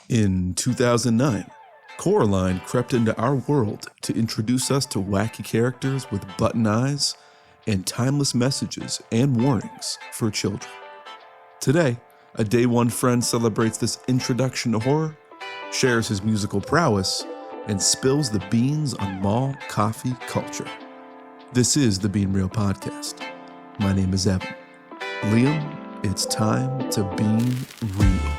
In 2009, Coraline crept into our world to introduce us to wacky characters with button eyes and timeless messages and warnings for children. Today, a day one friend celebrates this introduction to horror, shares his musical prowess, and spills the beans on mall coffee culture. This is the Being Real Podcast. My name is Evan. Liam, it's time to be real.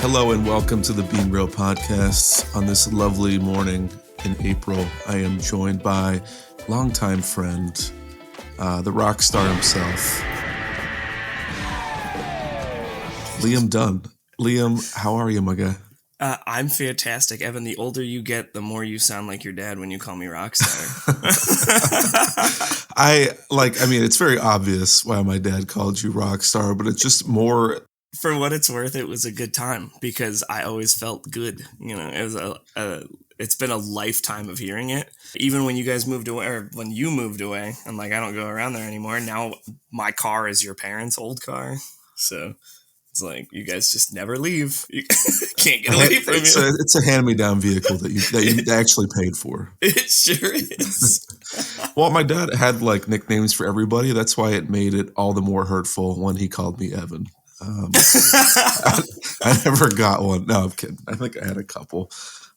Hello and welcome to the Being Real Podcast. On this lovely morning in April, I am joined by longtime friend, the rock star himself, Liam Dunn. Liam, how are you, my guy? I'm fantastic. Evan, the older you get, the more you sound like your dad when you call me Rockstar. It's very obvious why my dad called you Rockstar, but it's just more... For what it's worth, it was a good time because I always felt good. You know, it was it's been a lifetime of hearing it. Even when you guys moved away, or when you moved away, I'm like, I don't go around there anymore. Now my car is your parents' old car. So it's like, you guys just never leave. You can't get away from it. It's a hand-me-down vehicle that you actually paid for. It sure is. Well, my dad had like nicknames for everybody. That's why it made it all the more hurtful when he called me Evan. I never got one. No, I'm kidding. I think I had a couple.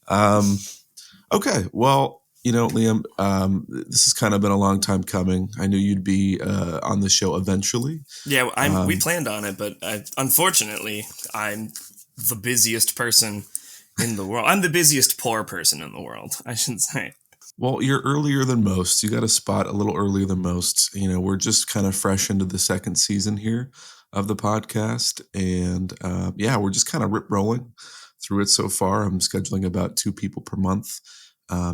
Okay. Well, Liam, this has kind of been a long time coming. I knew you'd be on the show eventually. Yeah, we planned on it, but unfortunately, I'm the busiest person in the world. I'm the busiest poor person in the world, I should say. Well, you're earlier than most. You got a spot a little earlier than most. We're just kind of fresh into the second season here of the podcast. And we're just kind of rip-rolling through it so far. I'm scheduling about 2 people per month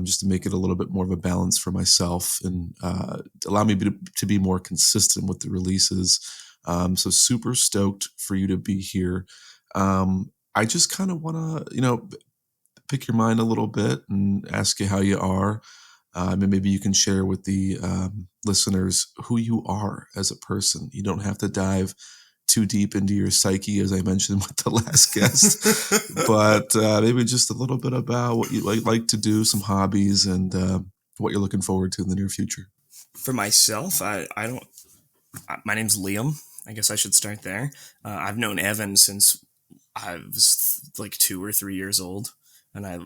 just to make it a little bit more of a balance for myself and allow me to be more consistent with the releases. So super stoked for you to be here. I just kind of want to, pick your mind a little bit and ask you how you are. And maybe you can share with the listeners who you are as a person. You don't have to dive too deep into your psyche, as I mentioned with the last guest, but maybe just a little bit about what you like to do, some hobbies, and what you're looking forward to in the near future. For myself, I don't. My name's Liam. I guess I should start there. I've known Evan since I was like 2 or 3 years old, and I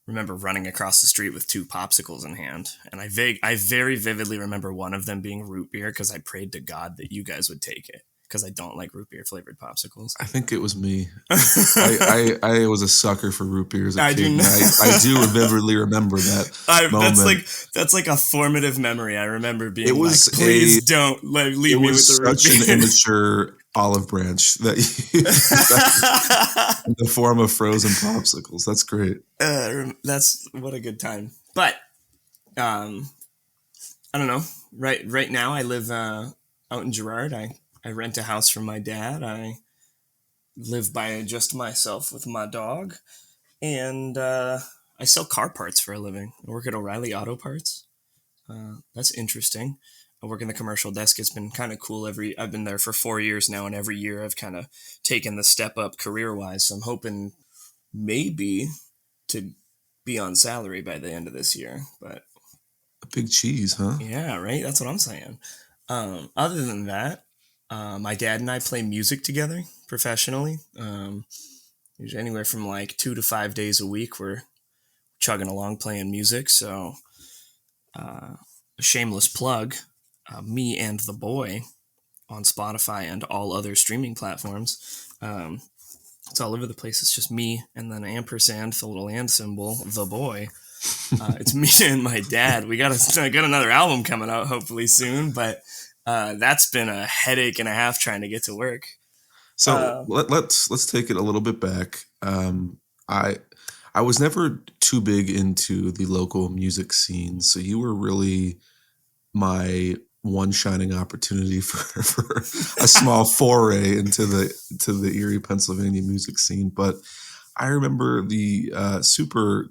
remember running across the street with 2 popsicles in hand. And I very vividly remember one of them being root beer because I prayed to God that you guys would take it. Because I don't like root beer flavored popsicles. I think it was me. I was a sucker for root beer as a kid. I do vividly remember that moment. That's like a formative memory. I remember being please don't leave me with the root beer. It was such an immature olive branch that in the form of frozen popsicles. That's great. That's what a good time. But I don't know. Right now I live out in Girard. I rent a house from my dad. I live by just myself with my dog. And I sell car parts for a living. I work at O'Reilly Auto Parts. That's interesting. I work in the commercial desk. It's been kind of cool. I've been there for 4 years now, and every year I've kind of taken the step up career-wise. So I'm hoping maybe to be on salary by the end of this year. But a big cheese, huh? Yeah, right? That's what I'm saying. Other than that, my dad and I play music together professionally. Usually anywhere from like 2 to 5 days a week, we're chugging along playing music. So, a shameless plug, me and the boy on Spotify and all other streaming platforms. It's all over the place. It's just me and then ampersand, the little and symbol, the boy. It's me and my dad. I got another album coming out hopefully soon, but that's been a headache and a half trying to get to work. So let's take it a little bit back. I was never too big into the local music scene, so you were really my one shining opportunity for a small foray into the Erie, Pennsylvania music scene. But I remember the super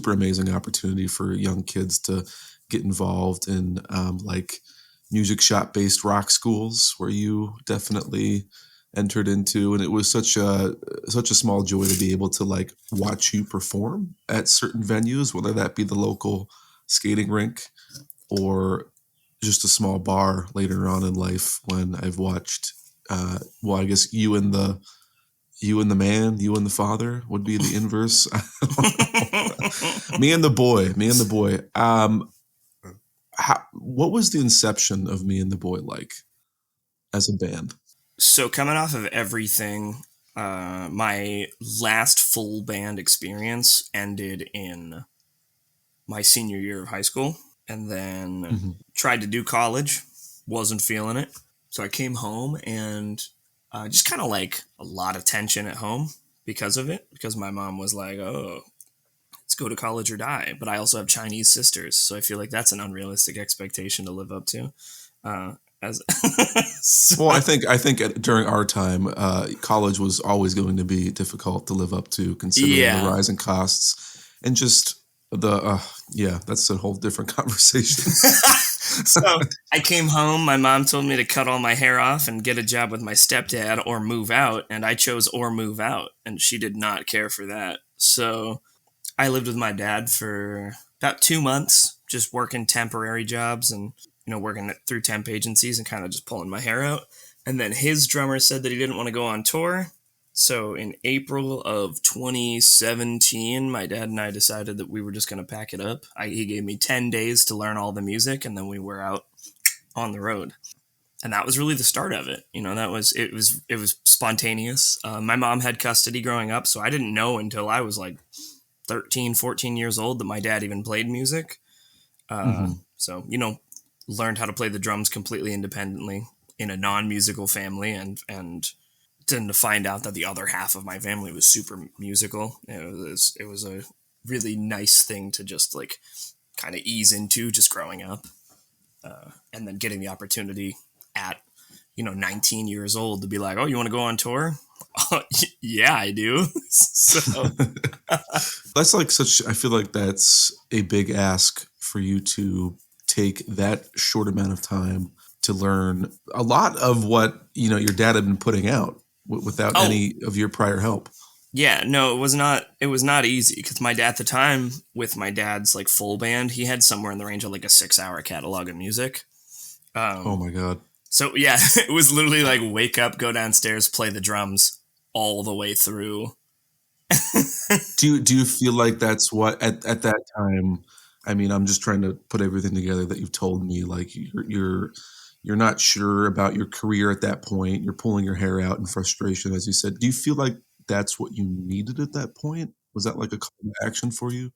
amazing opportunity for young kids to get involved in like music shop based rock schools, where you definitely entered into, and it was such a small joy to be able to like watch you perform at certain venues, whether that be the local skating rink or just a small bar later on in life, when I've watched I guess you and the father would be the inverse. I don't know. Me and the boy. What was the inception of Me and the Boy like as a band? So coming off of everything, my last full band experience ended in my senior year of high school, and then Mm-hmm. tried to do college, wasn't feeling it. So I came home and just kind of like a lot of tension at home because of it, because my mom was like, oh, let's go to college or die. But I also have Chinese sisters, so I feel like that's an unrealistic expectation to live up to. As so, Well, I think during our time, college was always going to be difficult to live up to, considering the yeah. rising costs and just yeah, that's a whole different conversation. So I came home. My mom told me to cut all my hair off and get a job with my stepdad or move out. And I chose or move out. And she did not care for that. So I lived with my dad for about 2 months, just working temporary jobs and, working through temp agencies and kind of just pulling my hair out. And then his drummer said that he didn't want to go on tour. So in April of 2017, my dad and I decided that we were just going to pack it up. He gave me 10 days to learn all the music, and then we were out on the road. And that was really the start of it. It was spontaneous. My mom had custody growing up, so I didn't know until I was like 13, 14 years old that my dad even played music. So, learned how to play the drums completely independently in a non-musical family, and then to find out that the other half of my family was super musical. It was a really nice thing to just like kind of ease into just growing up, and then getting the opportunity at 19 years old to be like, oh, you want to go on tour? Yeah, I do. So That's like I feel like that's a big ask for you to take that short amount of time to learn a lot of what your dad had been putting out without any of your prior help. Yeah, no, it was not easy, because my dad at the time, with my dad's like full band, he had somewhere in the range of like a 6-hour catalog of music. Oh my God. So yeah, it was literally like wake up, go downstairs, play the drums all the way through. Do you feel like that's what at that time? I mean, I'm just trying to put everything together that you've told me. Like you're not sure about your career at that point. You're pulling your hair out in frustration, as you said. Do you feel like that's what you needed at that point? Was that like a call to action for you?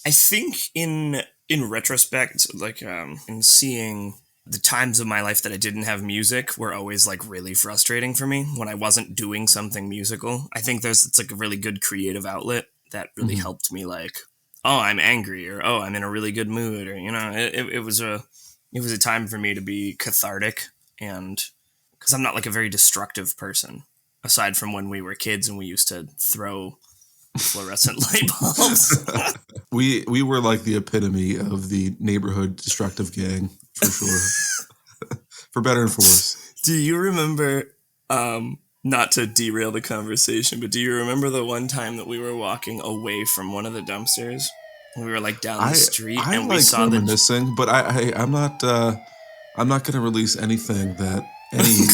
I think in retrospect, like in seeing the times of my life that I didn't have music were always like really frustrating for me when I wasn't doing something musical. I think it's like a really good creative outlet that really helped me, like, oh, I'm angry, or oh, I'm in a really good mood, or it was a time for me to be cathartic, and because I'm not like a very destructive person, aside from when we were kids and we used to throw fluorescent light bulbs. We were like the epitome of the neighborhood destructive gang, for sure. For better and for worse. Do you remember, not to derail the conversation, but do you remember the one time that we were walking away from one of the dumpsters? We were like down the street, and we saw reminiscing, but I'm not going to release anything that any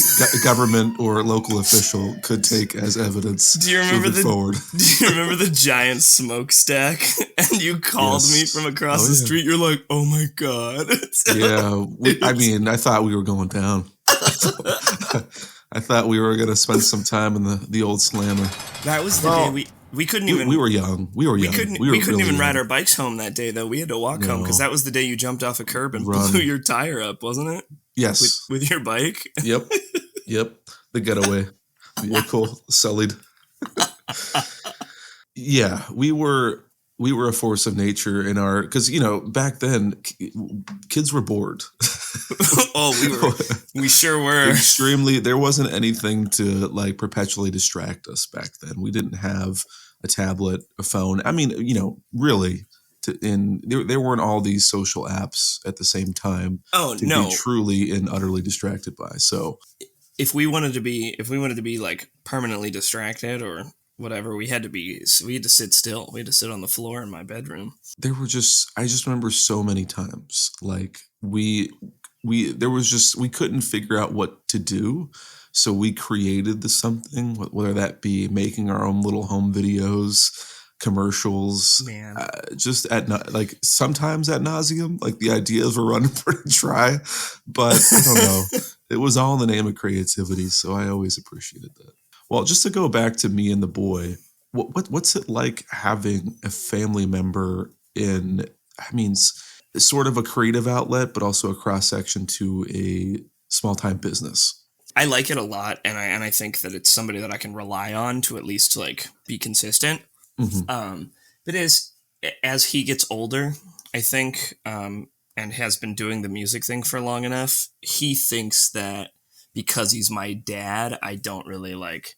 government or local official could take as evidence. Do you remember forward. Do you remember the giant smokestack? And you called me from across the street. You're like, "Oh my God!" Yeah, I mean, I thought we were going down. I thought we were going to spend some time in the old slammer. That was the day we couldn't even. We were young. We couldn't really even ride our bikes home that day, though. We had to walk home, because that was the day you jumped off a curb and blew your tire up, wasn't it? Yes. With your bike. Yep. The getaway. Vehicle sullied. Yeah, we were we were a force of nature in our, because back then kids were bored. Oh, we sure were. Extremely. There wasn't anything to like perpetually distract us back then. We didn't have a tablet, a phone. I mean, really. There weren't all these social apps at the same time Oh to no! be truly and utterly distracted by. So if we wanted to be like permanently distracted or whatever, we had to sit still. We had to sit on the floor in my bedroom. I just remember so many times like we couldn't figure out what to do. So we created something, whether that be making our own little home videos, commercials, Man. Just like sometimes ad nauseum. Like the ideas were running pretty dry, but I don't know. It was all in the name of creativity, so I always appreciated that. Well, just to go back to me and the boy, what's it like having a family member in? I mean, sort of a creative outlet, but also a cross section to a small time business. I like it a lot, and I think that it's somebody that I can rely on to at least like be consistent. Mm-hmm. But as he gets older, I think, and has been doing the music thing for long enough, he thinks that because he's my dad, I don't really like.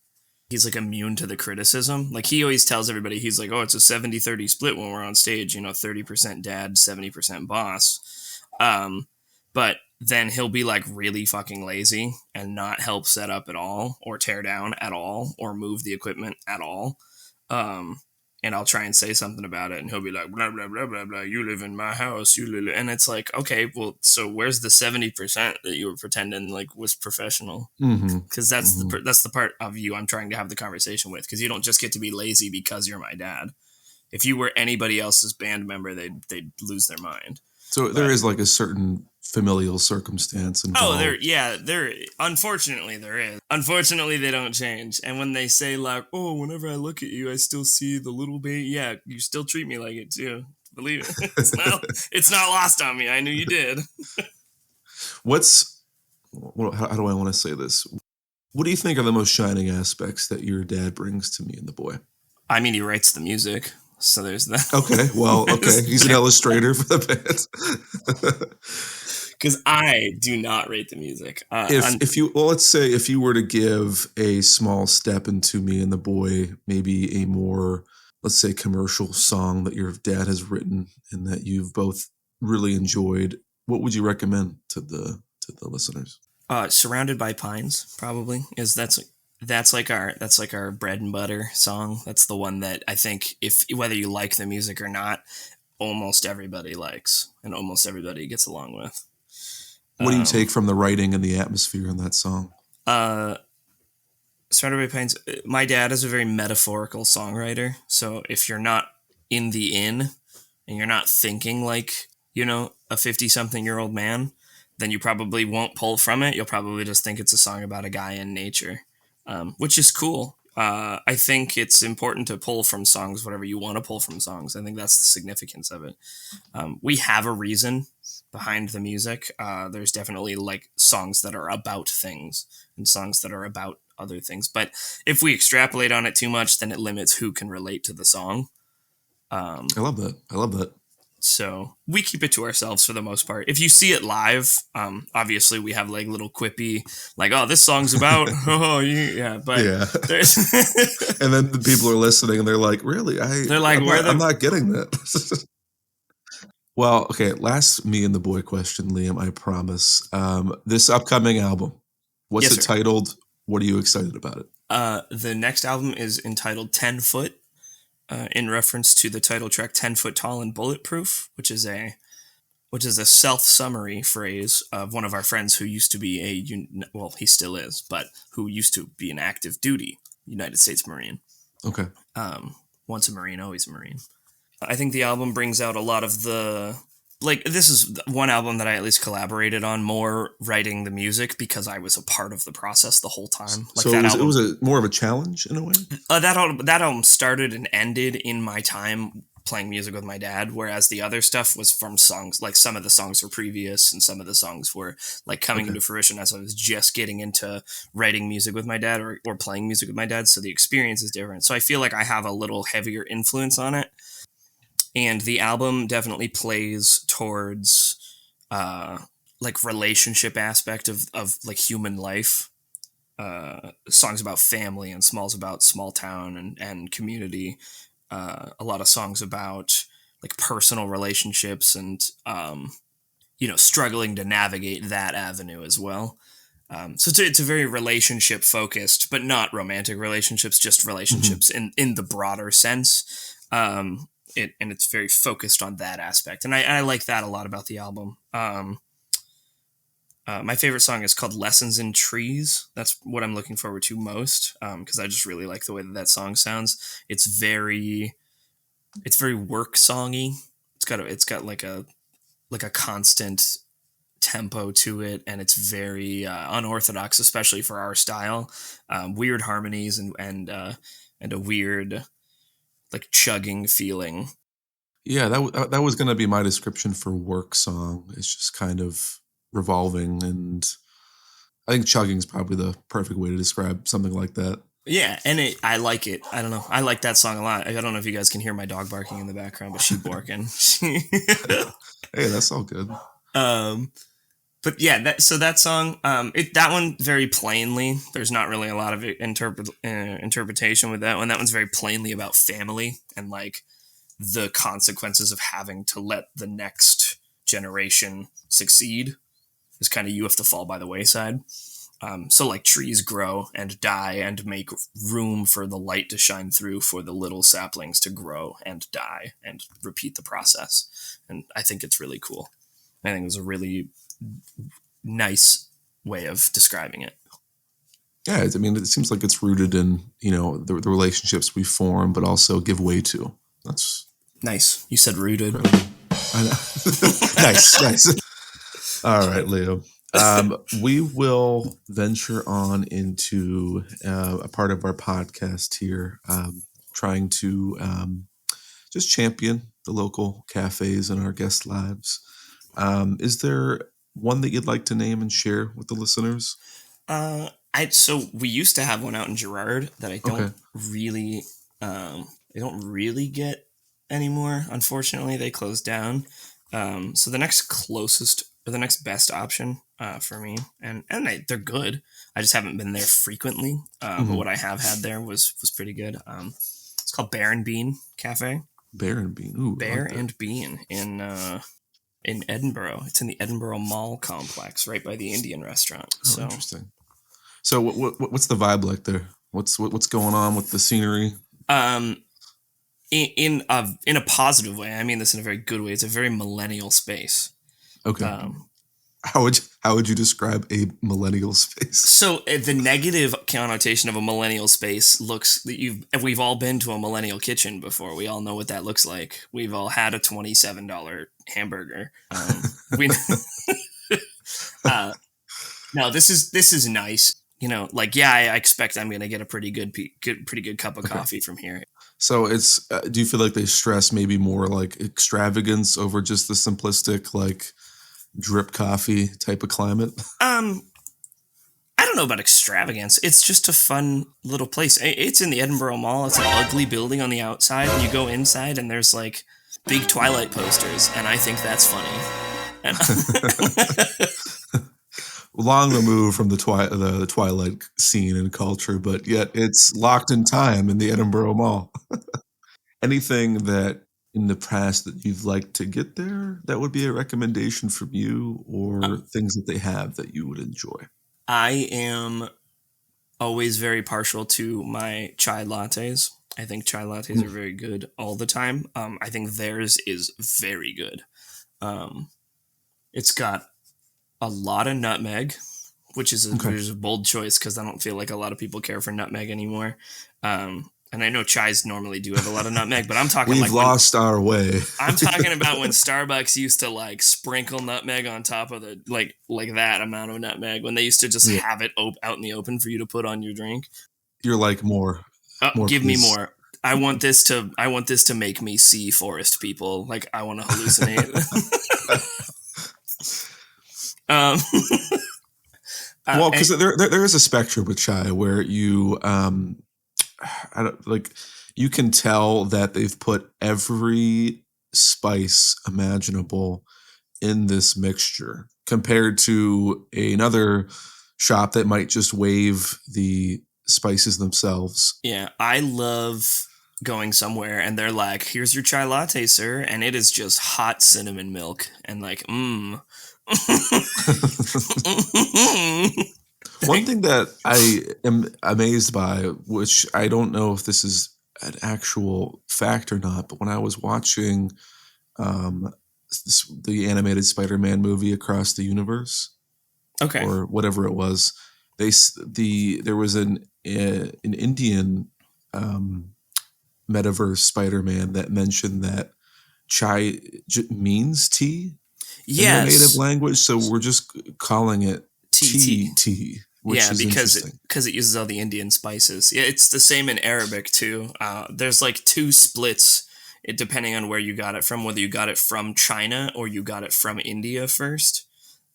He's like immune to the criticism. Like he always tells everybody, he's like, oh, it's a 70-30 split when we're on stage, 30% dad, 70% boss. But then he'll be like really fucking lazy and not help set up at all or tear down at all or move the equipment at all. And I'll try and say something about it, and he'll be like, blah, blah, blah, blah, blah, you live in my house, and it's like, okay, well, so where's the 70% that you were pretending like was professional? Because that's the part of you I'm trying to have the conversation with, because you don't just get to be lazy because you're my dad. If you were anybody else's band member, they'd lose their mind. So there is like a certain familial circumstance involved. There unfortunately there is. Unfortunately, they don't change. And when they say like, oh, whenever I look at you, I still see the little baby. Yeah, you still treat me like it too. Believe it. It's not lost on me. I knew you did. How do I want to say this? What do you think are the most shining aspects that your dad brings to me and the boy? I mean, he writes the music. So there's that. Okay, well, okay. He's an illustrator for the band. Because I do not rate the music. Let's say if you were to give a small step into me and the boy, maybe a more, let's say, commercial song that your dad has written and that you've both really enjoyed, what would you recommend to the listeners? Surrounded by Pines, probably, that's like our bread and butter song. That's the one that I think, if whether you like the music or not, almost everybody likes and almost everybody gets along with. What do you take from the writing and the atmosphere in that song? Surrounded by Pines. My dad is a very metaphorical songwriter. So if you're not in the inn and you're not thinking like, a 50-something-year-old man, then you probably won't pull from it. You'll probably just think it's a song about a guy in nature. Which is cool. I think it's important to pull from songs whatever you want to pull from songs. I think that's the significance of it. We have a reason behind the music. There's definitely like songs that are about things and songs that are about other things. But if we extrapolate on it too much, then it limits who can relate to the song. I love that. So we keep it to ourselves for the most part. If you see it live, obviously we have like little quippy, like, oh, this song's about, but yeah. And then the people are listening and they're like, really? I'm not getting that. Well, okay. Last me and the boy question, Liam, I promise. This upcoming album, what's it titled? What are you excited about it? The next album is entitled 10 Foot. In reference to the title track 10 Foot Tall and Bulletproof, which is a self-summary phrase of one of our friends who used to be he still is, but who used to be an active duty United States Marine. Okay. Once a Marine, always a Marine. I think the album brings out a lot of the... Like, this is one album that I at least collaborated on more writing the music because I was a part of the process the whole time. Like, so it was more of a challenge in a way? That album started and ended in my time playing music with my dad, whereas the other stuff was from songs. Like, some of the songs were previous and some of the songs were like coming into fruition as I was just getting into writing music with my dad or playing music with my dad. So the experience is different. So I feel like I have a little heavier influence on it. And the album definitely plays towards like relationship aspect of like human life. Songs about family and smalls about small town and community. A lot of songs about like personal relationships and struggling to navigate that avenue as well. So it's a very relationship focused, but not romantic relationships, just Mhm. relationships in the broader sense. And it's very focused on that aspect, and I like that a lot about the album. My favorite song is called "Lessons in Trees." That's what I'm looking forward to most because I just really like the way that song sounds. It's very work songy. It's got like a constant tempo to it, and it's very unorthodox, especially for our style. Weird harmonies and a weird like chugging feeling. Yeah, that was going to be my description for work song. It's just kind of revolving, and I think chugging is probably the perfect way to describe something like that. Yeah, and I like it. I don't know. I like that song a lot. I don't know if you guys can hear my dog barking in the background, but she barking. Hey, that's all good. um, but yeah, that song, that one very plainly. There's not really a lot of interpretation with that one. That one's very plainly about family and like the consequences of having to let the next generation succeed. Is kind of you have to fall by the wayside. So like trees grow and die and make room for the light to shine through for the little saplings to grow and die and repeat the process. And I think it's really cool. I think it was a really nice way of describing it. Yeah, I mean, it seems like it's rooted in the relationships we form, but also give way to. That's Nice. You said rooted. incredible. I know. Nice, nice. All right, Leo. We will venture on into a part of our podcast here, trying to just champion the local cafes in our guest lives. Is there one that you'd like to name and share with the listeners? So we used to have one out in Girard that Okay. I don't really get anymore. Unfortunately, they closed down. So the next closest or the next best option for me, they're good. I just haven't been there frequently. But Hmm. what I have had there was pretty good. It's called Bear and Bean Cafe. Bear and Bean. Ooh, I Bear like that. and Bean in Edinburgh. It's in the Edinburgh Mall complex, right by the Indian restaurant. Oh, So interesting. So, what's the vibe like there? What's going on with the scenery? um, in a positive way. I mean this in a very good way. It's a very millennial space. Okay. Um, How would you describe a millennial space? so the negative connotation of a millennial space looks that we've all been to a millennial kitchen before. We all know what that looks like. We've all had a $27 hamburger. We uh, no, this is nice. Like yeah, I expect I'm gonna get a pretty good cup of Okay. coffee from here. So it's do you feel like they stress maybe more like extravagance over just the simplistic like drip coffee type of climate? Um, I don't know about extravagance. It's just a fun little place. It's in the Edinburgh Mall. It's an ugly building on the outside, and you go inside, and there's like big Twilight posters, and I think that's funny. And Long removed from the Twilight scene and culture, but yet it's locked in time in the Edinburgh Mall. Anything that in the past that you've liked to get there that would be a recommendation from you, or things that they have that you would enjoy? I am always very partial to my chai lattes. I think chai lattes are Mm, very good all the time. I think theirs is very good. Um, it's got a lot of nutmeg, okay. which is a bold choice because I don't feel like a lot of people care for nutmeg anymore. And I know chais normally do have a lot of nutmeg, but We've lost our way. I'm talking about when Starbucks used to like sprinkle nutmeg on top of the like that amount of nutmeg when they used to just Yeah. have it out in the open for you to put on your drink. You're like, more, Give me please. more. I want this to make me see forest people. Like I want to hallucinate. um, Well, and, because there is a spectrum with chai where I don't like you can tell that they've put every spice imaginable in this mixture compared to another shop that might just wave the spices themselves. Yeah, I love going somewhere and they're like, "Here's your chai latte, sir," and it is just hot cinnamon milk and like, One thing that I am amazed by, which I don't know if this is an actual fact or not, but when I was watching the animated Spider-Man movie Across the Universe, Okay. or whatever it was, there was an Indian metaverse Spider-Man that mentioned that chai means tea in their native Yes. language, so we're just calling it Tea. tea, which Yeah, is because interesting. it uses all the Indian spices. Yeah, it's the same in Arabic too. There's like two splits, depending on where you got it from, whether you got it from China or you got it from India first.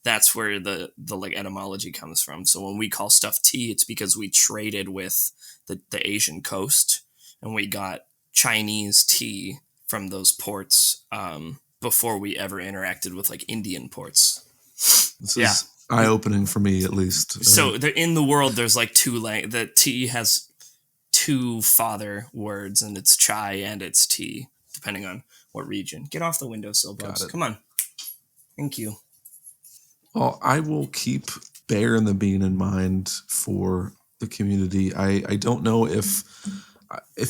That's where the like etymology comes from. So when we call stuff tea, it's because we traded with the Asian coast and we got Chinese tea from those ports before we ever interacted with like Indian ports. This Yeah. is eye-opening for me, at least. So in the world, there's like the tea has two father words, and it's chai and it's tea, depending on what region. Get off the windowsill, Bubs. Come on. Thank you. Well, I will keep Bear and the Bean in mind for the community. I don't know if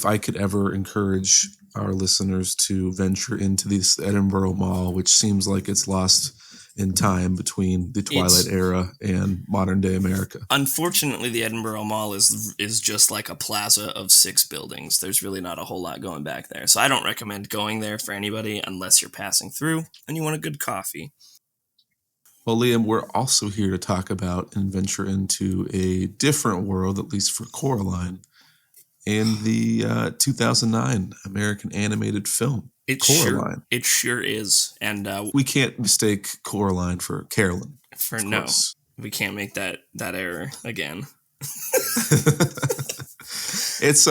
I could ever encourage our listeners to venture into this Edinburgh Mall, which seems like it's lost in time between the Twilight era and modern day America. Unfortunately, the Edinburgh Mall is just like a plaza of 6 buildings. There's really not a whole lot going back there. So I don't recommend going there for anybody unless you're passing through and you want a good coffee. Well, Liam, we're also here to talk about and venture into a different world, at least for Coraline, in the 2009 American animated film, Coraline. It sure is. And we can't mistake Coraline for Carolyn. No, we can't make that error again. It's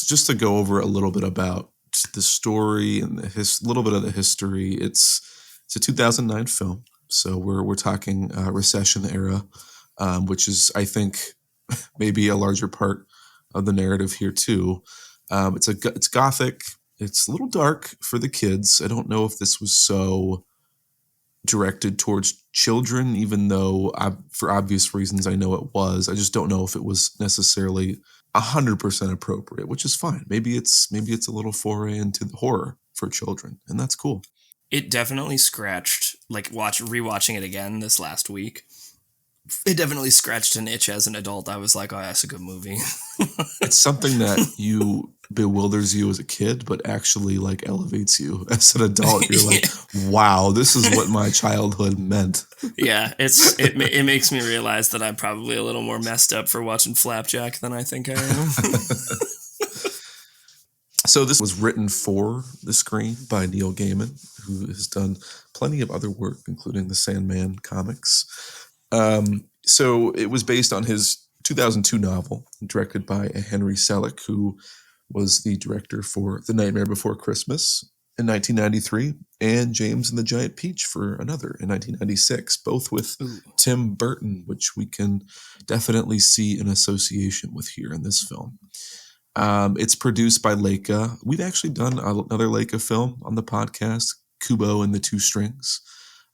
just to go over a little bit about the story and little bit of the history. It's a 2009 film, so we're talking recession era, which is, I think, maybe a larger part of the narrative here too. It's gothic. It's a little dark for the kids. I don't know if this was so directed towards children, even though for obvious reasons I know it was. I just don't know if it was necessarily 100% appropriate, which is fine. Maybe it's a little foray into the horror for children, and that's cool. It definitely scratched, like rewatching it again this last week. It definitely scratched an itch as an adult. I was like, oh, that's a good movie. It's something that bewilders you as a kid, but actually like elevates you as an adult. You're like, wow, this is what my childhood meant. Yeah, it makes me realize that I'm probably a little more messed up for watching Flapjack than I think I am. So this was written for the screen by Neil Gaiman, who has done plenty of other work, including the Sandman comics. So it was based on his 2002 novel, directed by Henry Selick, who was the director for The Nightmare Before Christmas in 1993, and James and the Giant Peach for another in 1996, both with Tim Burton, which we can definitely see an association with here in this film. It's produced by Leica. We've actually done another Leica film on the podcast, Kubo and the Two Strings,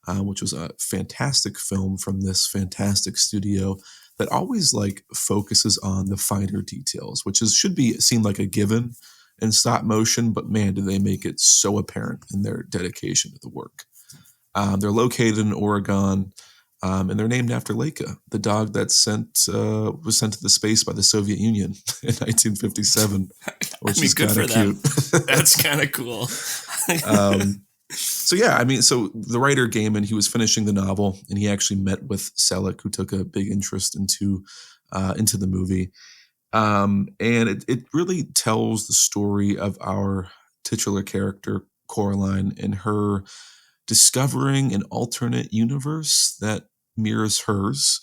which was a fantastic film from this fantastic studio that always like focuses on the finer details, which should seem like a given in stop motion, but man, do they make it so apparent in their dedication to the work. They're located in Oregon, and they're named after Leica, the dog that was sent to the space by the Soviet Union in 1957, which is kind of cute. That's kind of cool. So the writer Gaiman, he was finishing the novel, and he actually met with Selick, who took a big interest into the movie. And it really tells the story of our titular character, Coraline, and her discovering an alternate universe that mirrors hers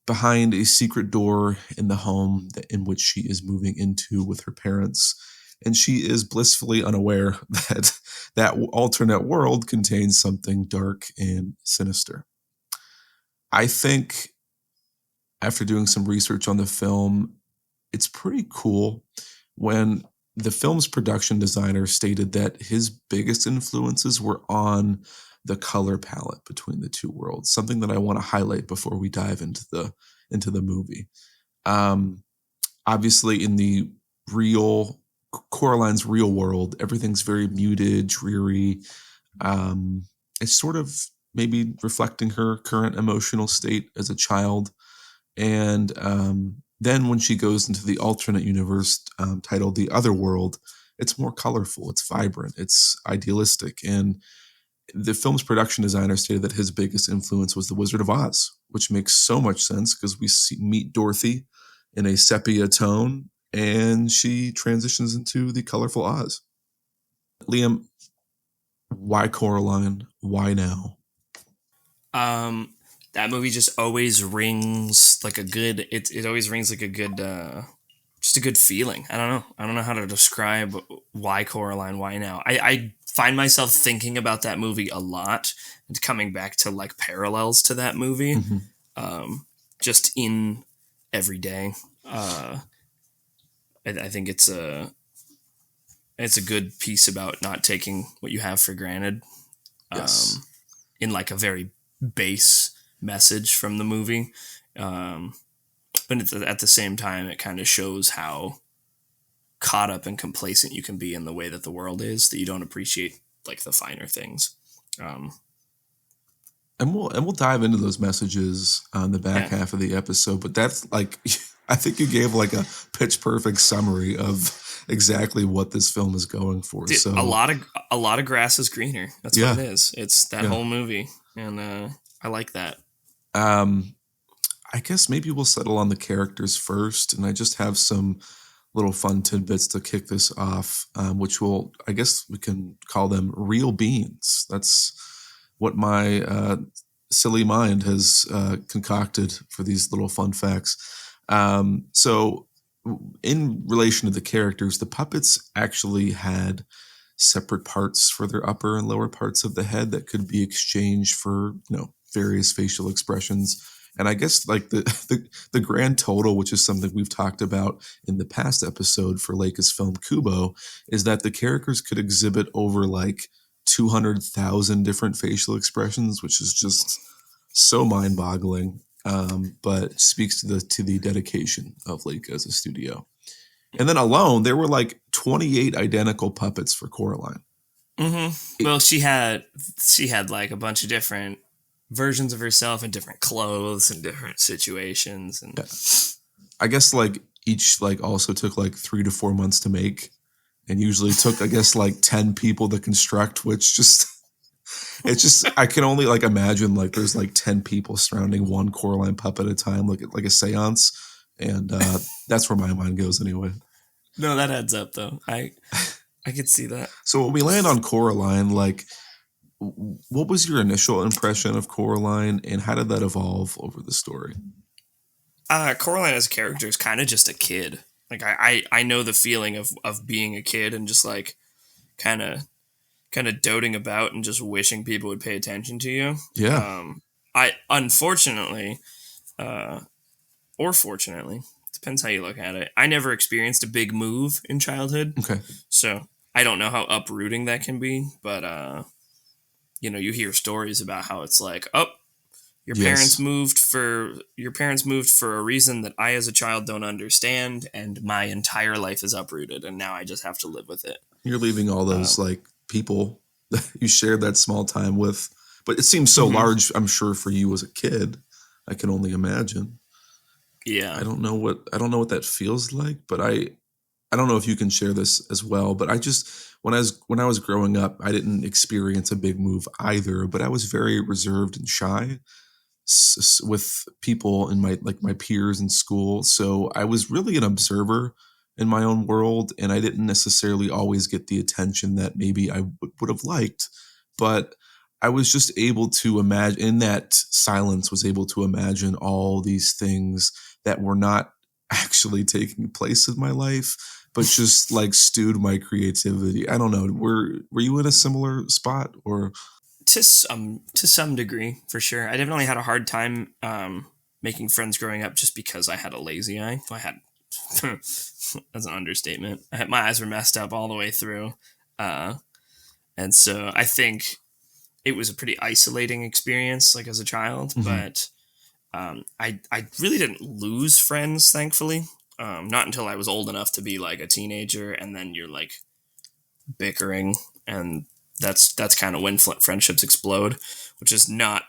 behind a secret door in the home in which she is moving into with her parents. And she is blissfully unaware that that alternate world contains something dark and sinister. I think after doing some research on the film, it's pretty cool when the film's production designer stated that his biggest influences were on the color palette between the two worlds, something that I want to highlight before we dive into the movie. Um, Obviously, in the real Coraline's real world, everything's very muted, dreary. It's sort of maybe reflecting her current emotional state as a child. And then when she goes into the alternate universe titled The Other World, it's more colorful, it's vibrant, it's idealistic. And the film's production designer stated that his biggest influence was The Wizard of Oz, which makes so much sense because meet Dorothy in a sepia tone and she transitions into the colorful Oz. Liam, why Coraline? Why now? That movie just always rings like a good. It always rings like a good, just a good feeling. I don't know. I don't know how to describe why Coraline. Why now? I find myself thinking about that movie a lot and coming back to like parallels to that movie, just in every day. I think it's a good piece about not taking what you have for granted. Yes. In like a very base message from the movie. But at the same time, it kind of shows how caught up and complacent you can be in the way that the world is, that you don't appreciate like the finer things. And we'll dive into those messages on the back half of the episode. But that's like, I think you gave like a pitch perfect summary of exactly what this film is going for. So a lot of grass is greener. That's what it is. It's that whole movie, and I like that. I guess maybe we'll settle on the characters first, and I just have some little fun tidbits to kick this off, which I guess we can call them real beings. That's what my silly mind has concocted for these little fun facts. So in relation to the characters, the puppets actually had separate parts for their upper and lower parts of the head that could be exchanged for, various facial expressions. And I guess like the grand total, which is something we've talked about in the past episode for Leica's film Kubo, is that the characters could exhibit over like 200,000 different facial expressions, which is just so mind-boggling. But speaks to the dedication of Leica as a studio. And then alone, there were like 28 identical puppets for Coraline. Well, she had like a bunch of different versions of herself in different clothes and different situations, and I guess like each like also took like 3 to 4 months to make, and usually took I guess like 10 people to construct, which just it's just I can only like imagine like there's like 10 people surrounding one Coraline puppet at a time, like a seance, and that's where my mind goes anyway. No, that adds up though. I could see that. So when we land on Coraline, like, what was your initial impression of Coraline, and how did that evolve over the story? Coraline as a character is kind of just a kid. Like I know the feeling of being a kid and just like kind of doting about and just wishing people would pay attention to you. Yeah. I unfortunately, or fortunately, depends how you look at it, I never experienced a big move in childhood. Okay. So I don't know how uprooting that can be, but you hear stories about how it's like, your parents moved for a reason that I as a child don't understand, and my entire life is uprooted, and now I just have to live with it. You're leaving all those like people that you shared that small time with, but it seems so large, I'm sure, for you as a kid. I can only imagine. Yeah. I don't know what that feels like, but I don't know if you can share this as well, but I just when I was growing up, I didn't experience a big move either, but I was very reserved and shy with people in my peers in school. So I was really an observer in my own world, and I didn't necessarily always get the attention that maybe I would have liked, but I was just able to imagine, in that silence, was able to imagine all these things that were not actually taking place in my life, but just like stewed my creativity. I don't know. Were you in a similar spot or? To some degree, for sure. I definitely had a hard time making friends growing up just because I had a lazy eye. I had that's an understatement. My eyes were messed up all the way through, and so I think it was a pretty isolating experience, like as a child. Mhm. But I really didn't lose friends, thankfully. Not until I was old enough to be like a teenager, and then you're like bickering, and that's kind of when friendships explode, which is not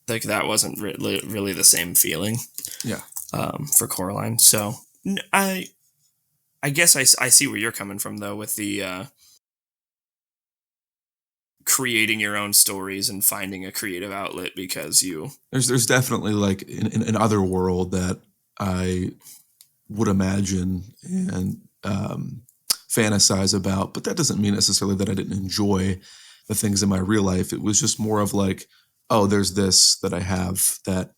like that wasn't really the same feeling Yeah. for Coraline. So I guess I see where you're coming from though with the creating your own stories and finding a creative outlet because you. There's definitely like an other world that I would imagine and fantasize about, but that doesn't mean necessarily that I didn't enjoy the things in my real life. It was just more of like, oh, there's this that I have that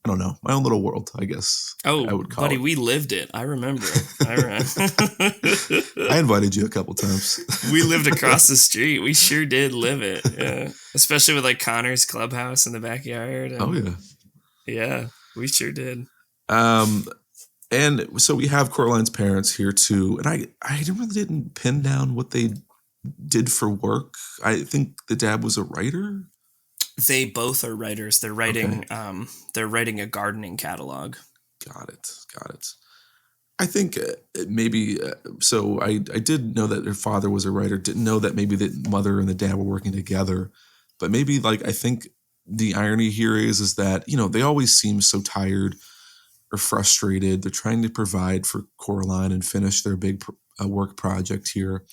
I don't know, my own little world, I guess I Oh, would call buddy, it. we lived it. I remember. I invited you a couple times. We lived across the street. We sure did live it. Yeah. Especially with like Connor's clubhouse in the backyard. Oh And yeah. yeah, we sure did. Um, and so we have Coraline's parents here too, and I really didn't pin down what they did for work. I think the dad was a writer. They both are writers. Okay, They're writing a gardening catalog. got it, got it. I think maybe so. I did know that their father was a writer. Didn't know that maybe the mother and the dad were working together. But maybe like I think the irony here is that they always seem so tired or frustrated. They're trying to provide for Coraline and finish their big work project here,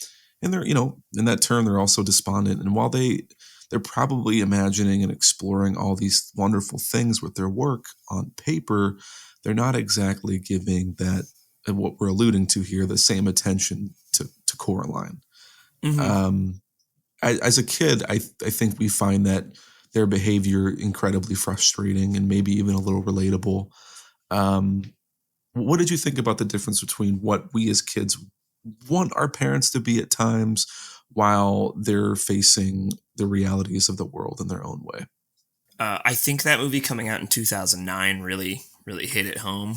and they're in that turn they're also despondent. And while they're probably imagining and exploring all these wonderful things with their work on paper, they're not exactly giving that what we're alluding to here the same attention to Coraline. Hmm. Um, as a kid, I think we find that their behavior incredibly frustrating and maybe even a little relatable. Um, what did you think about the difference between what we as kids want our parents to be at times while they're facing the realities of the world in their own way? I think that movie coming out in 2009 really hit it home.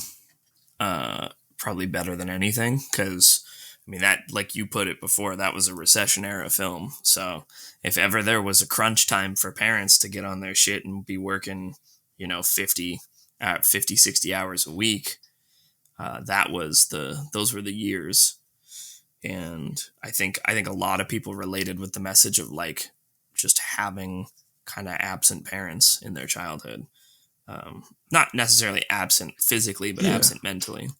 Uh, Probably better than anything because I mean that, like you put it before, that was a recession era film. So if ever there was a crunch time for parents to get on their shit and be working, 50, 60 hours a week, those were the years. And I think a lot of people related with the message of like just having kind of absent parents in their childhood. Not necessarily absent physically, but Yeah. absent mentally.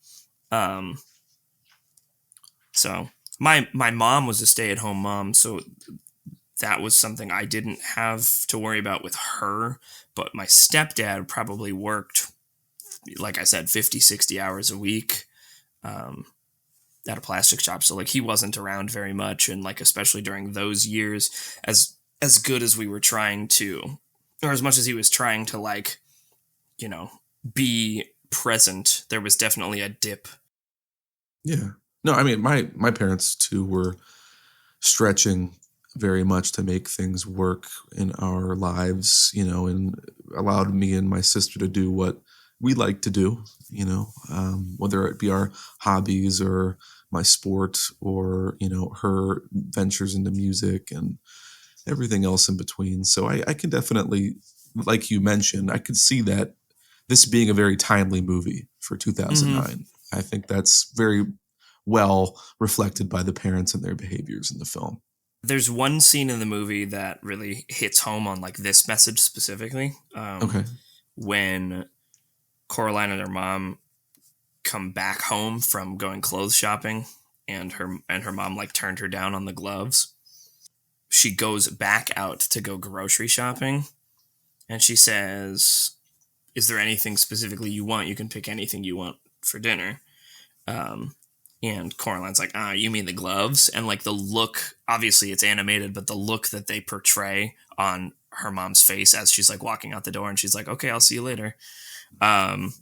Um, so my mom was a stay at home mom, so that was something I didn't have to worry about with her. But my stepdad probably worked, like I said, 50, 60 hours a week. Um, at a plastic shop, so like he wasn't around very much, and like especially during those years, as good as we were trying to, or as much as he was trying to like, you know be present, there was definitely a dip. Yeah. No, I mean my parents too were stretching very much to make things work in our lives, and allowed me and my sister to do what we like to do, whether it be our hobbies or my sport or, her ventures into music and everything else in between. So I can definitely, like you mentioned, I could see that this being a very timely movie for Hmm. 2009. I think that's very well reflected by the parents and their behaviors in the film. There's one scene in the movie that really hits home on like this message specifically. Okay. When Coraline and her mom come back home from going clothes shopping, and her mom like turned her down on the gloves. She goes back out to go grocery shopping, and she says, "Is there anything specifically you want? You can pick anything you want for dinner." Um, and Coraline's like, "Ah, you mean the gloves?" And like the look, obviously it's animated, but the look that they portray on her mom's face as she's like walking out the door, and she's like, "Okay, I'll see you later." Um,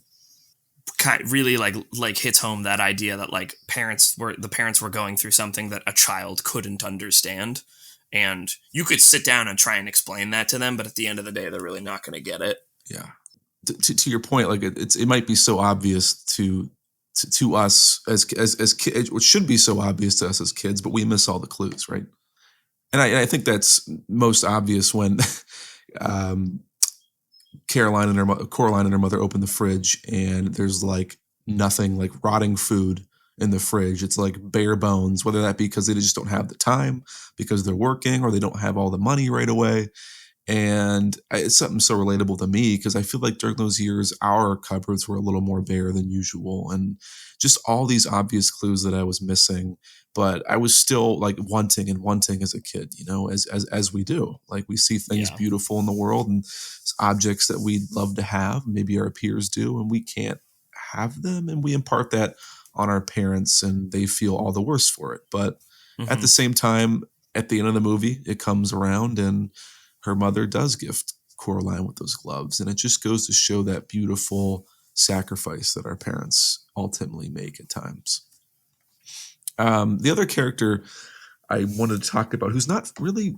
really like hits home that idea that like the parents were going through something that a child couldn't understand, and you could sit down and try and explain that to them, but at the end of the day they're really not going to get it. Yeah. To your point, like it might be so obvious to us as kids, which should be so obvious to us as kids, but we miss all the clues, right? And I think that's most obvious when um, Coraline and her mother open the fridge, and there's like nothing, like rotting food in the fridge. It's like bare bones, whether that be because they just don't have the time because they're working, or they don't have all the money right away. And it's something so relatable to me because I feel like during those years, our cupboards were a little more bare than usual. And just all these obvious clues that I was missing, but I was still like wanting and wanting as a kid, as we do. Like we see things Yeah. beautiful in the world and objects that we'd love to have. Maybe our peers do, and we can't have them. And we impart that on our parents, and they feel all the worse for it. But at the same time, at the end of the movie, it comes around and her mother does gift Coraline with those gloves. And it just goes to show that beautiful sacrifice that our parents ultimately make at times. The other character I wanted to talk about, who's not really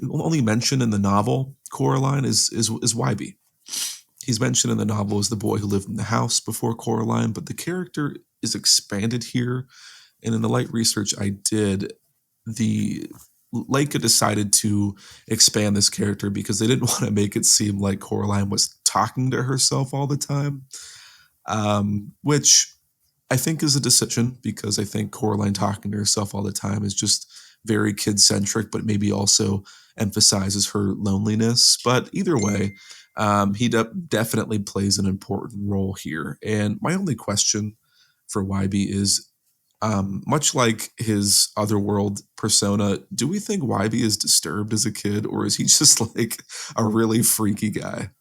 only mentioned in the novel Coraline, is Wybie. He's mentioned in the novel as the boy who lived in the house before Coraline, but the character is expanded here. And in the light research I did, the Leica decided to expand this character because they didn't want to make it seem like Coraline was talking to herself all the time, which I think is a decision, because I think Coraline talking to herself all the time is just very kid-centric, but maybe also emphasizes her loneliness. But either way, he definitely plays an important role here. And my only question for Wybie is, much like his otherworld persona, do we think Wybie is disturbed as a kid, or is he just like a really freaky guy?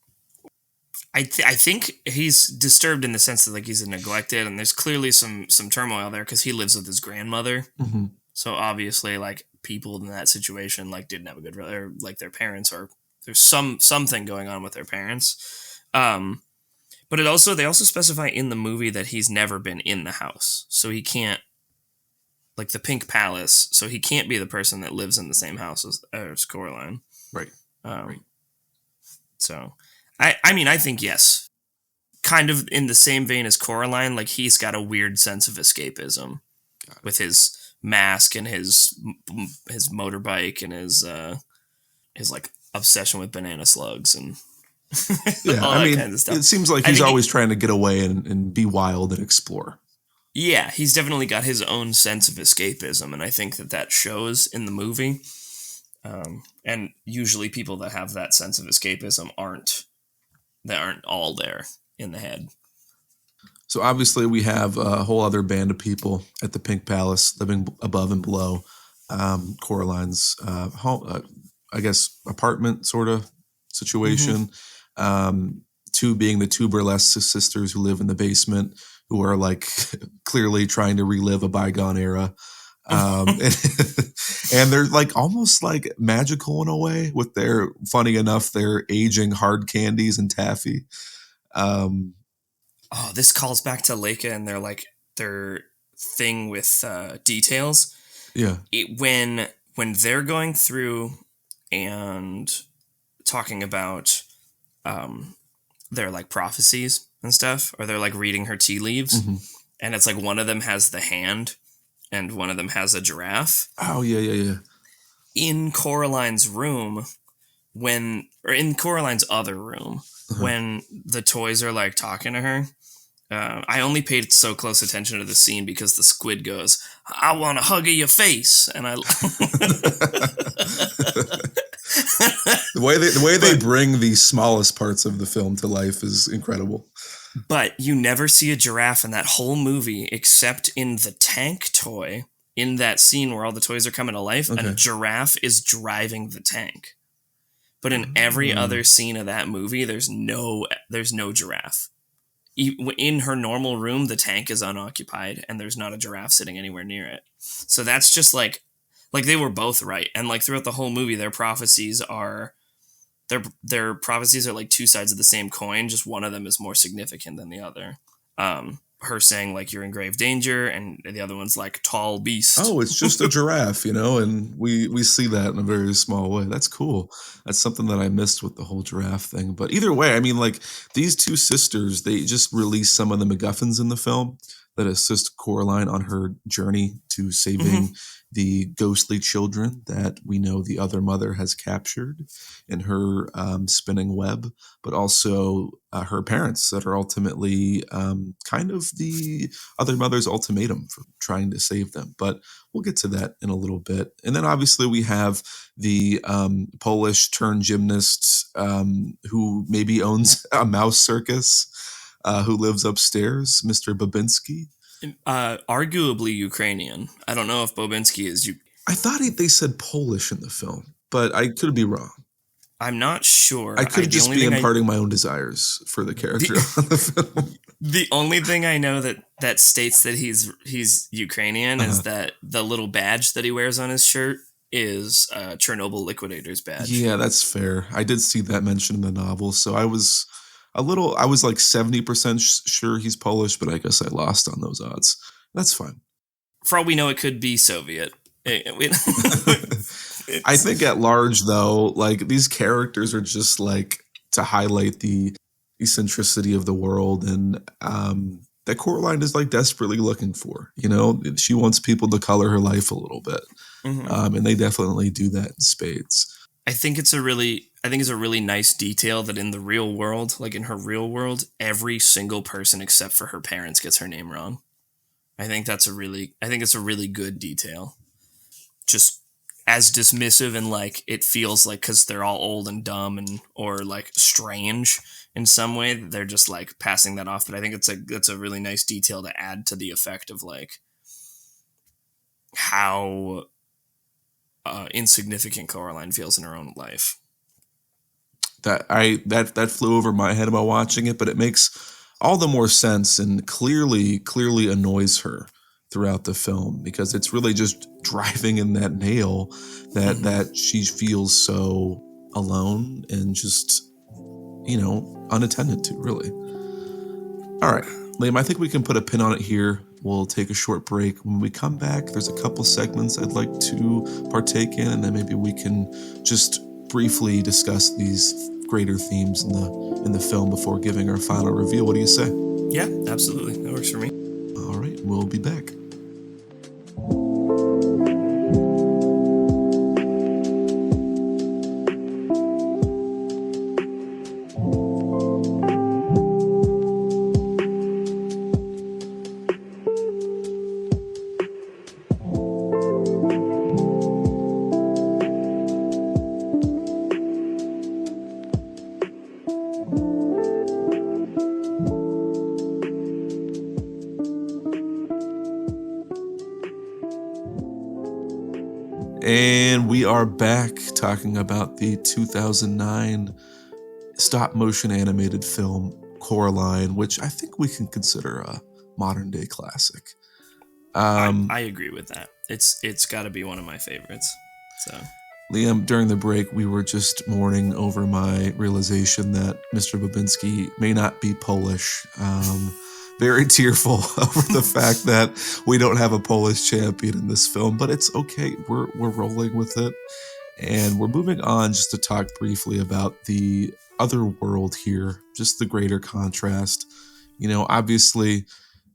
I think he's disturbed in the sense that like he's neglected, and there's clearly some turmoil there because he lives with his grandmother. Mm-hmm. So obviously, like people in that situation like didn't have a good, or like their parents, or there's something going on with their parents. But they also specify in the movie that he's never been in the house, so he can't, like the Pink Palace, so he can't be the person that lives in the same house as Coraline. Right. Right. So, I mean, I think yes. Kind of in the same vein as Coraline, like he's got a weird sense of escapism with his mask and his motorbike and his like obsession with banana slugs and yeah, all that kind of stuff. It seems like he's always trying to get away and be wild and explore. Yeah, he's definitely got his own sense of escapism, and I think that shows in the movie. And usually people that have that sense of escapism aren't all there in the head. So obviously we have a whole other band of people at the Pink Palace living above and below Coraline's home, I guess, apartment sort of situation. Two being the two burlesque sisters who live in the basement, who are like clearly trying to relive a bygone era. And they're like almost like magical in a way with their, funny enough, their aging hard candies and taffy. This calls back to Leica and their thing with details. Yeah. When they're going through and talking about their like prophecies and stuff, or they're like reading her tea leaves, and it's like one of them has the hand and one of them has a giraffe. Oh, yeah. In Coraline's room, in Coraline's other room, when the toys are like talking to her, I only paid so close attention to the scene because the squid goes, "I want to hug your face," and I. The way they bring the smallest parts of the film to life is incredible. But you never see a giraffe in that whole movie except in the tank toy, in that scene where all the toys are coming to life, and a giraffe is driving the tank. But in every other scene of that movie, there's no giraffe. In her normal room, the tank is unoccupied, and there's not a giraffe sitting anywhere near it. So that's just like they were both right, and like throughout the whole movie, their prophecies are like two sides of the same coin. Just one of them is more significant than the other. her saying like you're in grave danger, and the other one's like tall beast. Oh, it's just a giraffe, and we see that in a very small way. That's cool. That's something that I missed with the whole giraffe thing. But either way, I mean, like these two sisters, they just released some of the MacGuffins in the film that assist Coraline on her journey to saving the ghostly children that we know the other mother has captured in her spinning web, but also her parents that are ultimately kind of the other mother's ultimatum for trying to save them. But we'll get to that in a little bit. And then obviously we have the Polish turned gymnast who maybe owns a mouse circus, who lives upstairs, Mr. Babinski. Arguably Ukrainian. I don't know if Bobinski is. I thought they said Polish in the film, but I could be wrong. I'm not sure. I could just be imparting my own desires for the character on the film. The only thing I know that states that he's Ukrainian is that the little badge that he wears on his shirt is Chernobyl Liquidator's badge. Yeah, that's fair. I did see that mentioned in the novel, so I was like 70% sure he's Polish, but I guess I lost on those odds. That's fine. For all we know, it could be Soviet. I think at large, though, like these characters are just like to highlight the eccentricity of the world and that Coraline is like desperately looking for. She wants people to color her life a little bit, and they definitely do that in spades. I think it's a really nice detail that in the real world, like in her real world, every single person except for her parents gets her name wrong. I think it's a really good detail. Just as dismissive and like it feels like because they're all old and dumb or like strange in some way, they're just like passing that off. But I think it's a really nice detail to add to the effect of like how insignificant Coraline feels in her own life. That flew over my head while watching it, but it makes all the more sense and clearly annoys her throughout the film because it's really just driving in that nail that she feels so alone and just unattended to, really. All right, Liam, I think we can put a pin on it here. We'll take a short break. When we come back, there's a couple segments I'd like to partake in, and then maybe we can just briefly discuss these greater themes in the film before giving our final review. What do you say? Yeah, absolutely. That works for me. All right, we'll be back. And we are back talking about the 2009 stop-motion animated film Coraline, which I think we can consider a modern-day classic. I agree with that. It's got to be one of my favorites. So, Liam, during the break, we were just mourning over my realization that Mr. Babinski may not be Polish. Very tearful over the fact that we don't have a Polish champion in this film, but it's okay. We're rolling with it. And we're moving on just to talk briefly about the other world here, just the greater contrast. Obviously,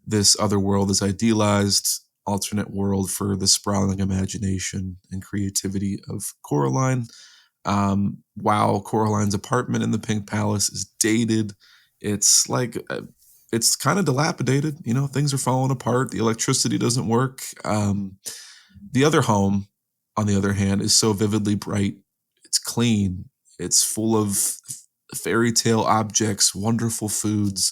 this other world is idealized alternate world for the sprawling imagination and creativity of Coraline. While Coraline's apartment in the Pink Palace is dated, it's like it's kind of dilapidated. Things are falling apart. The electricity doesn't work. The other home, on the other hand, is so vividly bright. It's clean. It's full of fairy tale objects, wonderful foods,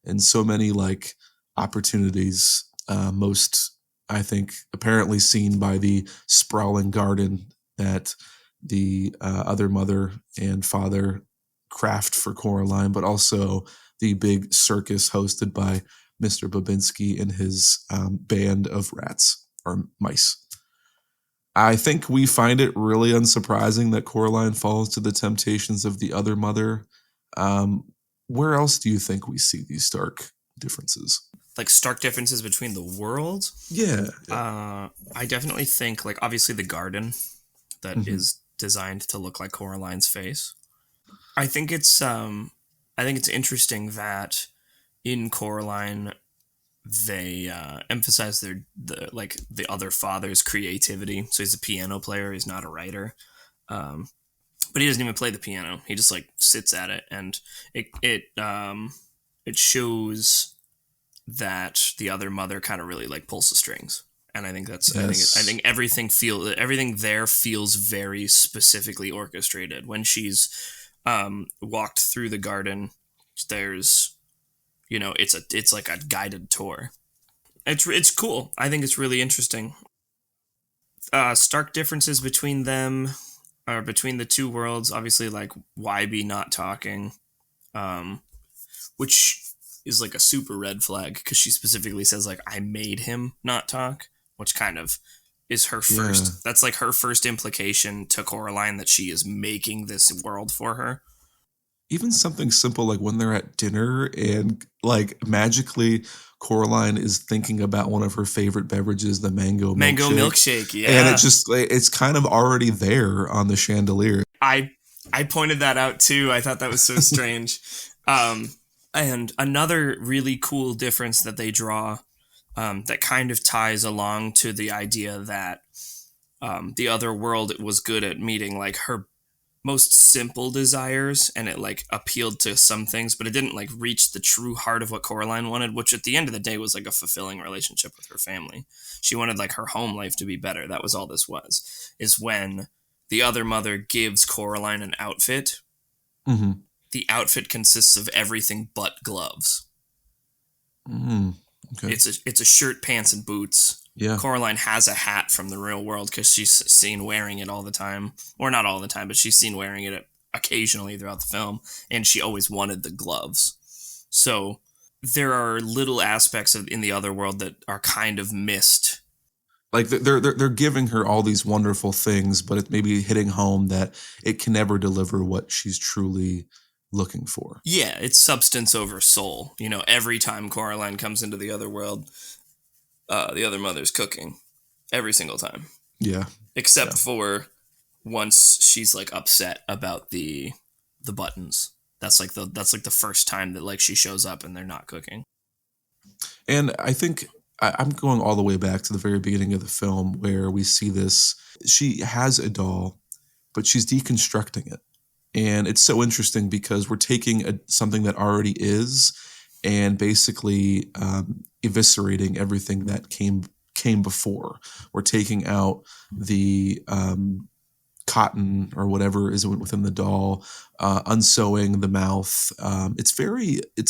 and so many like opportunities. Most, I think, apparently seen by the sprawling garden that the other mother and father craft for Coraline, but also the big circus hosted by Mr. Babinski and his band of rats or mice. I think we find it really unsurprising that Coraline falls to the temptations of the other mother. Where else do you think we see these dark differences. Like stark differences between the worlds? Yeah. I definitely think, like, obviously the garden that Mm-hmm. is designed to look like Coraline's face. I think it's interesting that in Coraline they emphasize the other father's creativity. So he's a piano player. He's not a writer, um, but he doesn't even play the piano. He just like sits at it, and it shows that the other mother kind of really like pulls the strings. And I think I Yes. think everything there feels very specifically orchestrated. When she's walked through the garden, there's it's like a guided tour. It's cool. I think it's really interesting. Stark differences between them, or between the two worlds. Obviously, like YB not talking, um, which is like a super red flag because she specifically says like I made him not talk, which kind of is her Yeah. first. That's like her first implication to Coraline that she is making this world for her. Even something simple like when they're at dinner and like magically Coraline is thinking about one of her favorite beverages, the mango Mango milkshake, milkshake, and it yeah. just it's kind of already there on the chandelier. I I pointed that out too. I thought that was so strange. Um, and another really cool difference that they draw, that kind of ties along to the idea that the other world was good at meeting like her most simple desires, and it like appealed to some things, but it didn't like reach the true heart of what Coraline wanted, which at the end of the day was like a fulfilling relationship with her family. She wanted like her home life to be better. That was all this was. Is when the other mother gives Coraline an outfit. Mm-hmm. The outfit consists of everything but gloves. Mm, okay. It's a shirt, pants, and boots. Yeah. Coraline has a hat from the real world because she's seen wearing it all the time, or not all the time, but she's seen wearing it occasionally throughout the film, and she always wanted the gloves. So there are little aspects in the other world that are kind of missed. Like they're giving her all these wonderful things, but it may be hitting home that it can never deliver what she's truly looking for. Yeah, it's substance over soul. You know, every time Coraline comes into the other world, the other mother's cooking every single time, Yeah. except Yeah. for once she's like upset about the buttons. That's like the first time that like she shows up and they're not cooking. And I think I'm going all the way back to the very beginning of the film where we see this. She has a doll, but she's deconstructing it. And it's so interesting because we're taking something that already is and basically eviscerating everything that came before. We're taking out the cotton or whatever is within the doll, unsewing the mouth. It's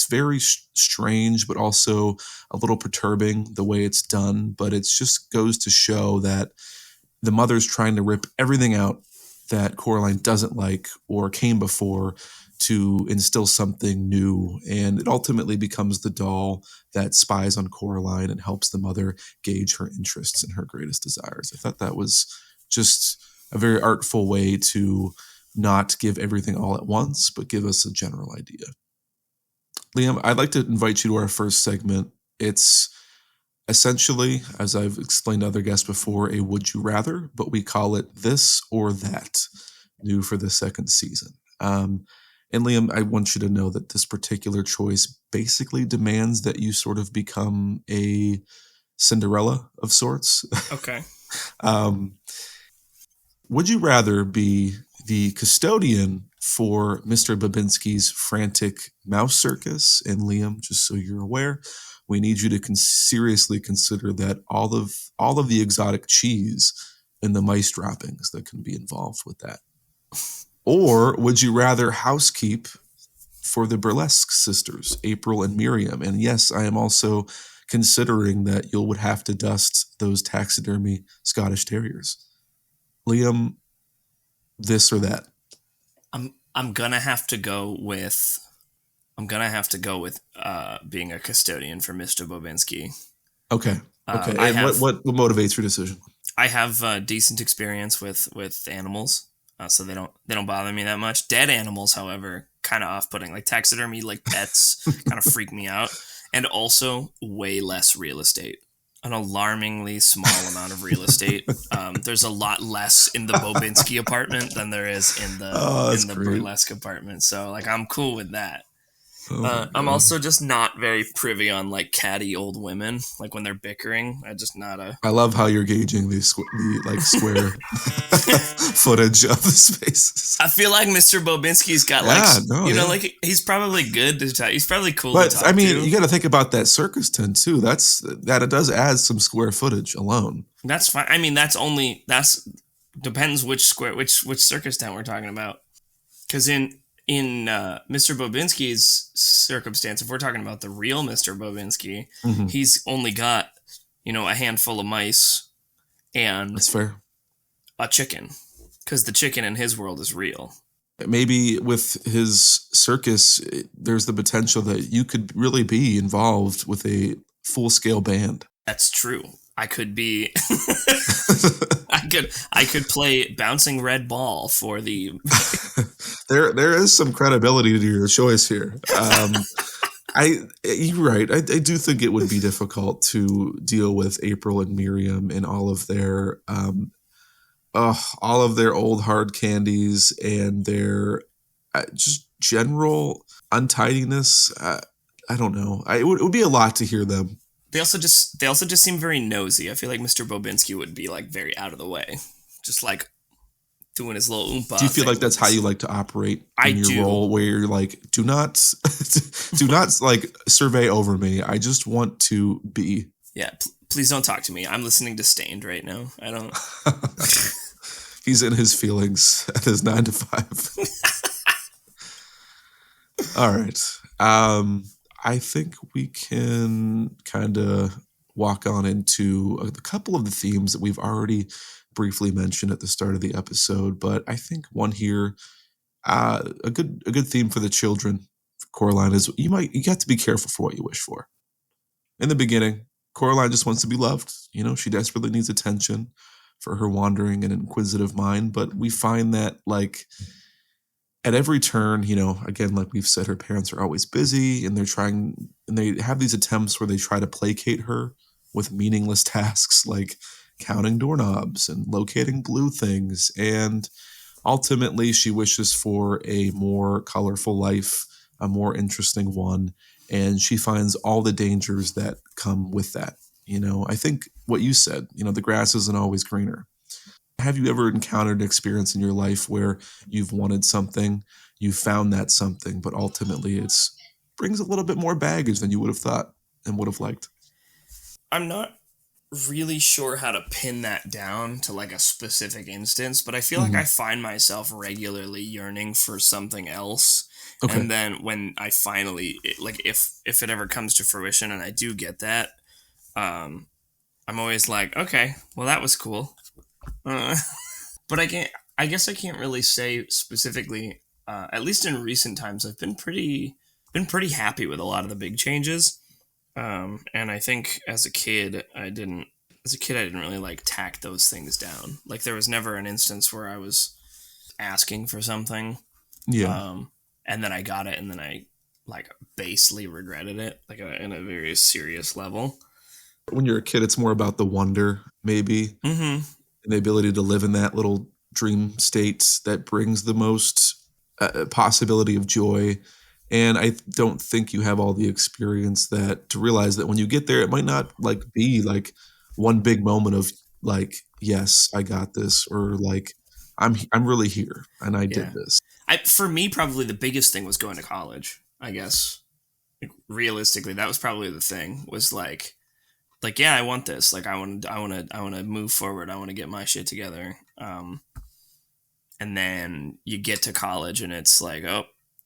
very strange, but also a little perturbing the way it's done. But it just goes to show that the mother's trying to rip everything out that Coraline doesn't like or came before to instill something new. And it ultimately becomes the doll that spies on Coraline and helps the mother gauge her interests and her greatest desires. I thought that was just a very artful way to not give everything all at once, but give us a general idea. Liam, I'd like to invite you to our first segment. It's essentially, as I've explained to other guests before, a would you rather, but we call it this or that, new for the second season. And Liam, I want you to know that this particular choice basically demands that you sort of become a Cinderella of sorts. Okay. um, would you rather be the custodian for Mr. Babinski's frantic mouse circus? And Liam, just so you're aware, we need you to seriously consider that all of the exotic cheese and the mice droppings that can be involved with that. Or would you rather housekeep for the burlesque sisters, April and Miriam? And yes, I am also considering that you would have to dust those taxidermy Scottish terriers. Liam, this or that? I'm gonna have to go with being a custodian for Mr. Bobinski. Okay. Okay. I And have what motivates your decision? I have decent experience with animals, so they don't bother me that much. Dead animals, however, kind of off putting. Like taxidermy, like pets, kind of freak me out. And also way less real estate. An alarmingly small amount of real estate. There's a lot less in the Bobinski apartment than there is in Oh, that's the great. burlesque apartment. So like I'm cool with that. Oh my I'm god. also just not very privy on like catty old women. Like when they're bickering, I just not a. I love how you're gauging the like square footage of the spaces. I feel like Mr. Bobinski's got like Yeah, no, yeah. like he's probably good to talk. He's probably cool to But talk I mean, to. you got to think about that circus tent too. That it does add some square footage alone. That's fine. I mean, that's depends which circus tent we're talking about. Because in Mr. Bobinski's circumstance, if we're talking about the real Mr. Bobinski, Mhm. he's only got a handful of mice and That's fair. a chicken, because the chicken in his world is real. Maybe with his circus, there's the potential that you could really be involved with a full scale band. That's true. I could be. I could play bouncing red ball for the. There is some credibility to your choice here. You're right. I do think it would be difficult to deal with April and Miriam and all of their old hard candies and their just general untidiness. I don't know. It would be a lot to hear them. They also just seem very nosy. I feel like Mr. Bobinski would be like very out of the way, just like doing his little oompa. Do you feel like that's how you like to operate in your do. role, where you're like, do not like survey over me. I just want to be. Yeah, please don't talk to me. I'm listening to Stained right now. I don't. He's in his feelings at his 9 to 5. All right. I think we can kind of walk on into a couple of the themes that we've already briefly mentioned at the start of the episode, but I think one here, a good theme for the children, for Coraline, is you have to be careful for what you wish for. In the beginning, Coraline just wants to be loved. She desperately needs attention for her wandering and inquisitive mind, but we find that like at every turn, again, like we've said, her parents are always busy and they have these attempts where they try to placate her with meaningless tasks like counting doorknobs and locating blue things. And ultimately, she wishes for a more colorful life, a more interesting one. And she finds all the dangers that come with that. I think what you said, the grass isn't always greener. Have you ever encountered an experience in your life where you've wanted something, you found that something, but ultimately it brings a little bit more baggage than you would have thought and would have liked? I'm not really sure how to pin that down to like a specific instance, but I feel like I find myself regularly yearning for something else. Okay. And then when I finally, if it ever comes to fruition and I do get that, I'm always like, okay, well, that was cool. But I guess I can't really say specifically, at least in recent times, I've been pretty happy with a lot of the big changes. And I think as a kid, I didn't really like tack those things down. Like there was never an instance where I was asking for something. Yeah. And then I got it and then I like basely regretted it, like in a very serious level. When you're a kid, it's more about the wonder, maybe, and the ability to live in that little dream state that brings the most possibility of joy. And I don't think you have all the experience that to realize that when you get there, it might not like be like one big moment of like, yes, I got this, or like I'm really here and I did this. For me, probably the biggest thing was going to college. I guess realistically, that was probably the thing. Was like yeah, I want this. Like I want to move forward. I want to get my shit together. And then you get to college and it's like, oh,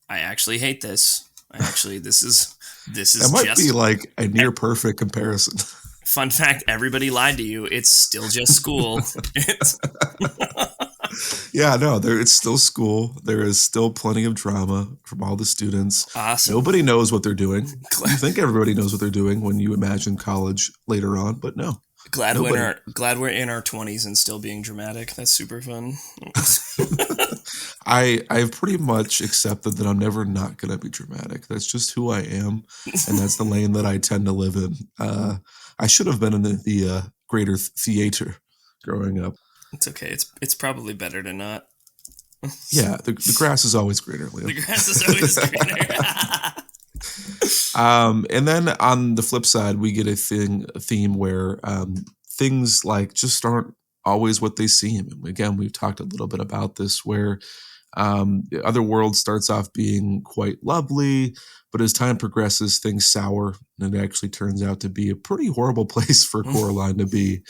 I actually hate this. This is that might be like a near perfect comparison. Fun fact, everybody lied to you. It's still just school. Yeah, no, it's still school. There is still plenty of drama from all the students. Awesome. Nobody knows what they're doing. You think everybody knows what they're doing when you imagine college later on, but no. Nobody. Glad we're in our 20s and still being dramatic. That's super fun. I've pretty much accepted that I'm never not gonna be dramatic. That's just who I am, and that's the lane that I tend to live in. I should have been in the greater theater growing up. It's okay. It's probably better to not. Yeah, the grass is always greener, The Liam. grass is always greener. And then on the flip side, we get a theme where things like just aren't always what they seem. And again, we've talked a little bit about this, where the other world starts off being quite lovely, but as time progresses, things sour, and it actually turns out to be a pretty horrible place for Coraline to be.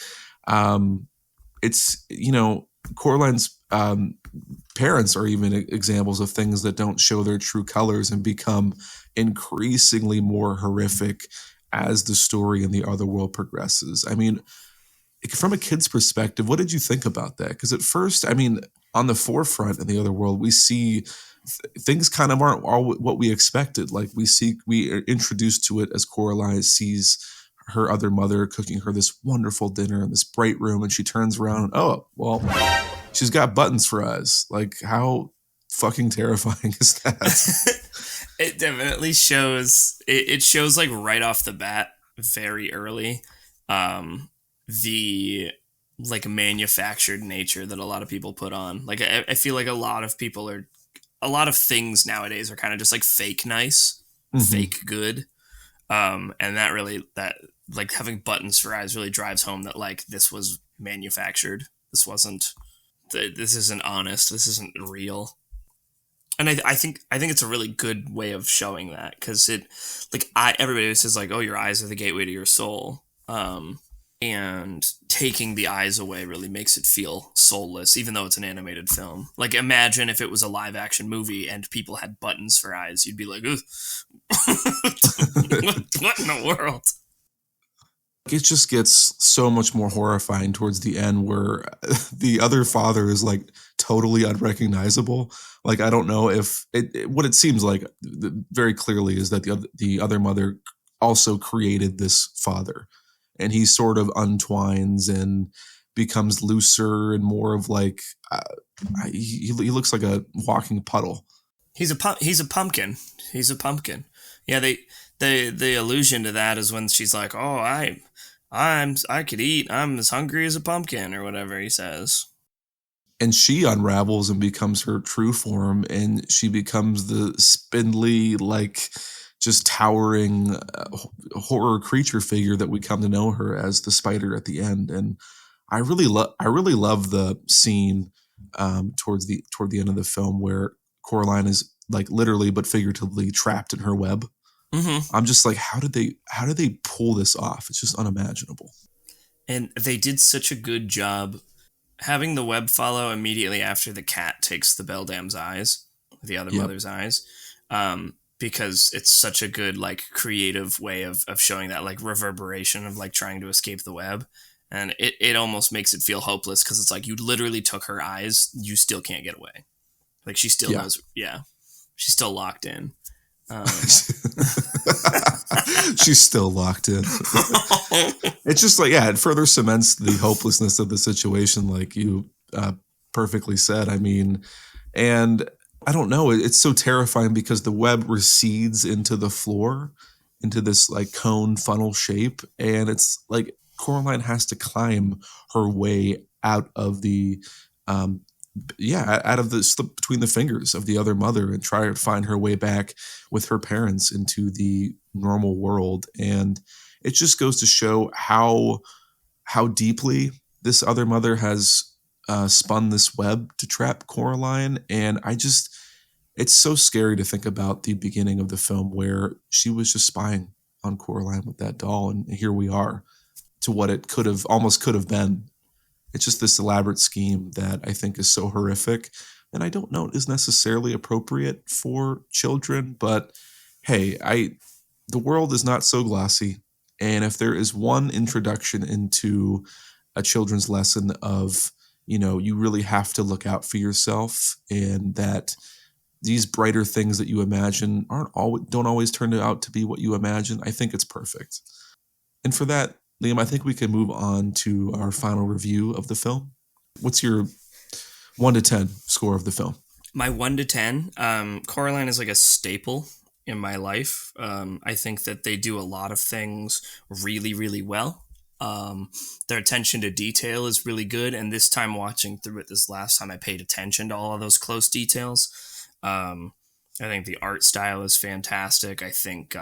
Um, it's Coraline's parents are even examples of things that don't show their true colors and become increasingly more horrific as the story in the other world progresses. I mean, from a kid's perspective, what did you think about that? Because at first, I mean, on the forefront in the other world, we see things kind of aren't all what we expected. Like we are introduced to it as Coraline sees her other mother cooking her this wonderful dinner in this bright room, and she turns around and, oh, well, she's got buttons for eyes. Like, how fucking terrifying is that? It definitely shows. It shows like right off the bat, very early, the like manufactured nature that a lot of people put on. Like I feel like a lot of things nowadays are kind of just like fake nice, Mhm. fake good. And that like having buttons for eyes really drives home that like this was manufactured. This isn't honest. This isn't real. And I think it's a really good way of showing that, because everybody says like, oh, your eyes are the gateway to your soul. And taking the eyes away really makes it feel soulless, even though it's an animated film. Like, imagine if it was a live action movie and people had buttons for eyes. You'd be like, ugh. What in the world? It just gets so much more horrifying towards the end, where the other father is like totally unrecognizable. Like, I don't know if what it seems like very clearly is that the other mother also created this father, and he sort of untwines and becomes looser and more of like uh, he looks like a walking puddle. He's a pumpkin. He's a pumpkin. Yeah, the allusion to that is when she's like, "Oh, I could eat. I'm as hungry as a pumpkin," or whatever he says. And she unravels and becomes her true form, and she becomes the spindly, like, just towering horror creature figure that we come to know her as, the spider at the end. And I really love the scene toward the end of the film where Coraline is like literally but figuratively trapped in her web. Mm-hmm. I'm just like, how did they pull this off? It's just unimaginable. And they did such a good job having the web follow immediately after the cat takes the beldam's eyes, the other Yep. mother's eyes, because it's such a good like creative way of showing that like reverberation of like trying to escape the web. And it almost makes it feel hopeless, because it's like you literally took her eyes, you still can't get away. Like she still Yeah. knows, yeah, she's still locked in. Um, She's still locked in. It's just like, yeah, it further cements the hopelessness of the situation, like you perfectly said. I mean, and I don't know, it's so terrifying because the web recedes into the floor, into this like cone funnel shape, and it's like Coraline has to climb her way out of the um, out of the slip between the fingers of the other mother and try to find her way back with her parents into the normal world. And it just goes to show how deeply this other mother has spun this web to trap Coraline. And it's so scary to think about the beginning of the film where she was just spying on Coraline with that doll, and here we are to what it could have been. It's just this elaborate scheme that I think is so horrific, and I don't know is necessarily appropriate for children. But hey, the world is not so glossy, and if there is one introduction into a children's lesson of, you really have to look out for yourself, and that these brighter things that you imagine don't always turn out to be what you imagine, I think it's perfect. And for that, Liam, I think we can move on to our final review of the film. What's your 1 to 10 score of the film? My 1 to 10, Coraline is like a staple in my life. I think that they do a lot of things really, really well. Their attention to detail is really good, and this time watching through it, this last time I paid attention to all of those close details. I think the art style is fantastic. I think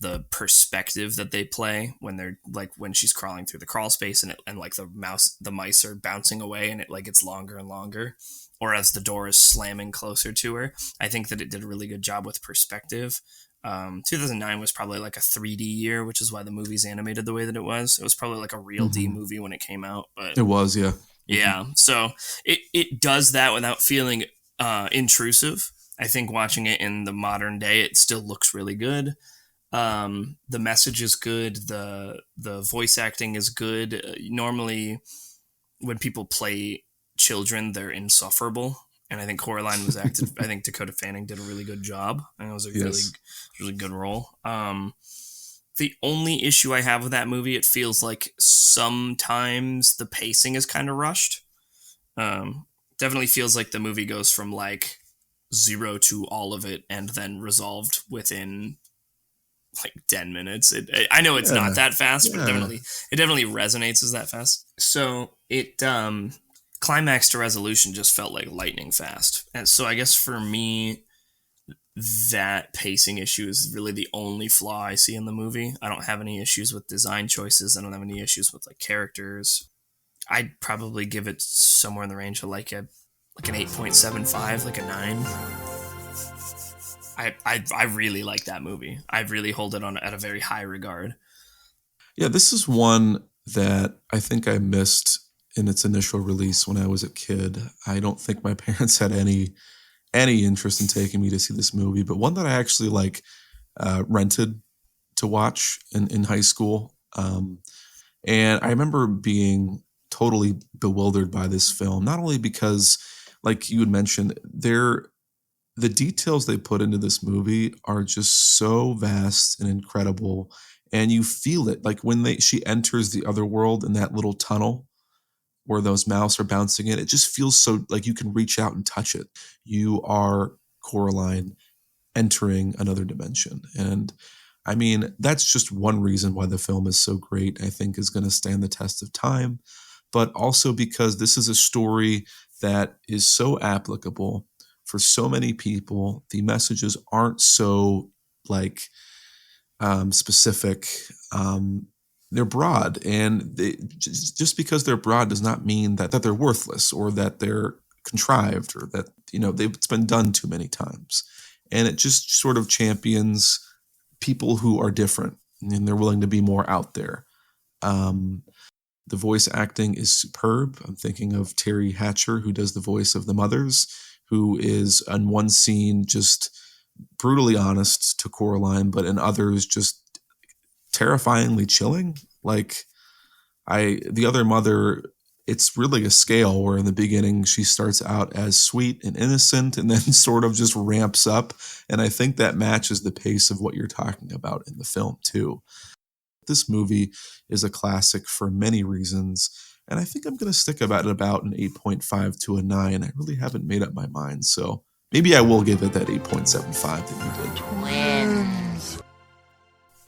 the perspective that they play when they're like when she's crawling through the crawl space and like the mice are bouncing away and it like gets longer and longer, or as the door is slamming closer to her. I think that it did a really good job with perspective. 2009 was probably like a 3D year, which is why the movie's animated the way that it was. It was probably like a real D movie when it came out, but It was, yeah. yeah. So it does that without feeling intrusive. I think watching it in the modern day, it still looks really good. The message is good. The voice acting is good. Normally, when people play children, they're insufferable, and I think Coraline was acted. I think Dakota Fanning did a really good job, and it was a really good role. The only issue I have with that movie, it feels like sometimes the pacing is kind of rushed. Definitely feels like the movie goes from like 0 to all of it and then resolved within like 10 minutes. I know it's not that fast, but it definitely resonates as that fast. So it climax to resolution just felt like lightning fast. And so I guess for me, that pacing issue is really the only flaw I see in the movie. I don't have any issues with design choices. I don't have any issues with like characters. I'd probably give it somewhere in the range of like an 8.75, like a 9. I really like that movie. I really hold it on at a very high regard. Yeah, this is one that I think I missed in its initial release when I was a kid. I don't think my parents had any interest in taking me to see this movie, but one that I actually like rented to watch in high school. And I remember being totally bewildered by this film, not only because, like you had mentioned, the details they put into this movie are just so vast and incredible, and you feel it. Like when she enters the other world in that little tunnel where those mouse are bouncing in, it just feels so like you can reach out and touch it. You are Coraline entering another dimension. And I mean, that's just one reason why the film is so great, I think is going to stand the test of time, but also because this is a story that is so applicable for so many people. The messages aren't so like specific. They're broad, and just because they're broad does not mean that they're worthless or that they're contrived or that it's been done too many times. And it just sort of champions people who are different and they're willing to be more out there. The voice acting is superb. I'm thinking of Terry Hatcher, who does the voice of the mothers, who is in one scene just brutally honest to Coraline, but in others just terrifyingly chilling. Like the other mother, it's really a scale where in the beginning she starts out as sweet and innocent and then sort of just ramps up. And I think that matches the pace of what you're talking about in the film too. This movie is a classic for many reasons, and I think I'm going to stick about an 8.5 to a 9. I really haven't made up my mind, so maybe I will give it that 8.75 that you did. Twins.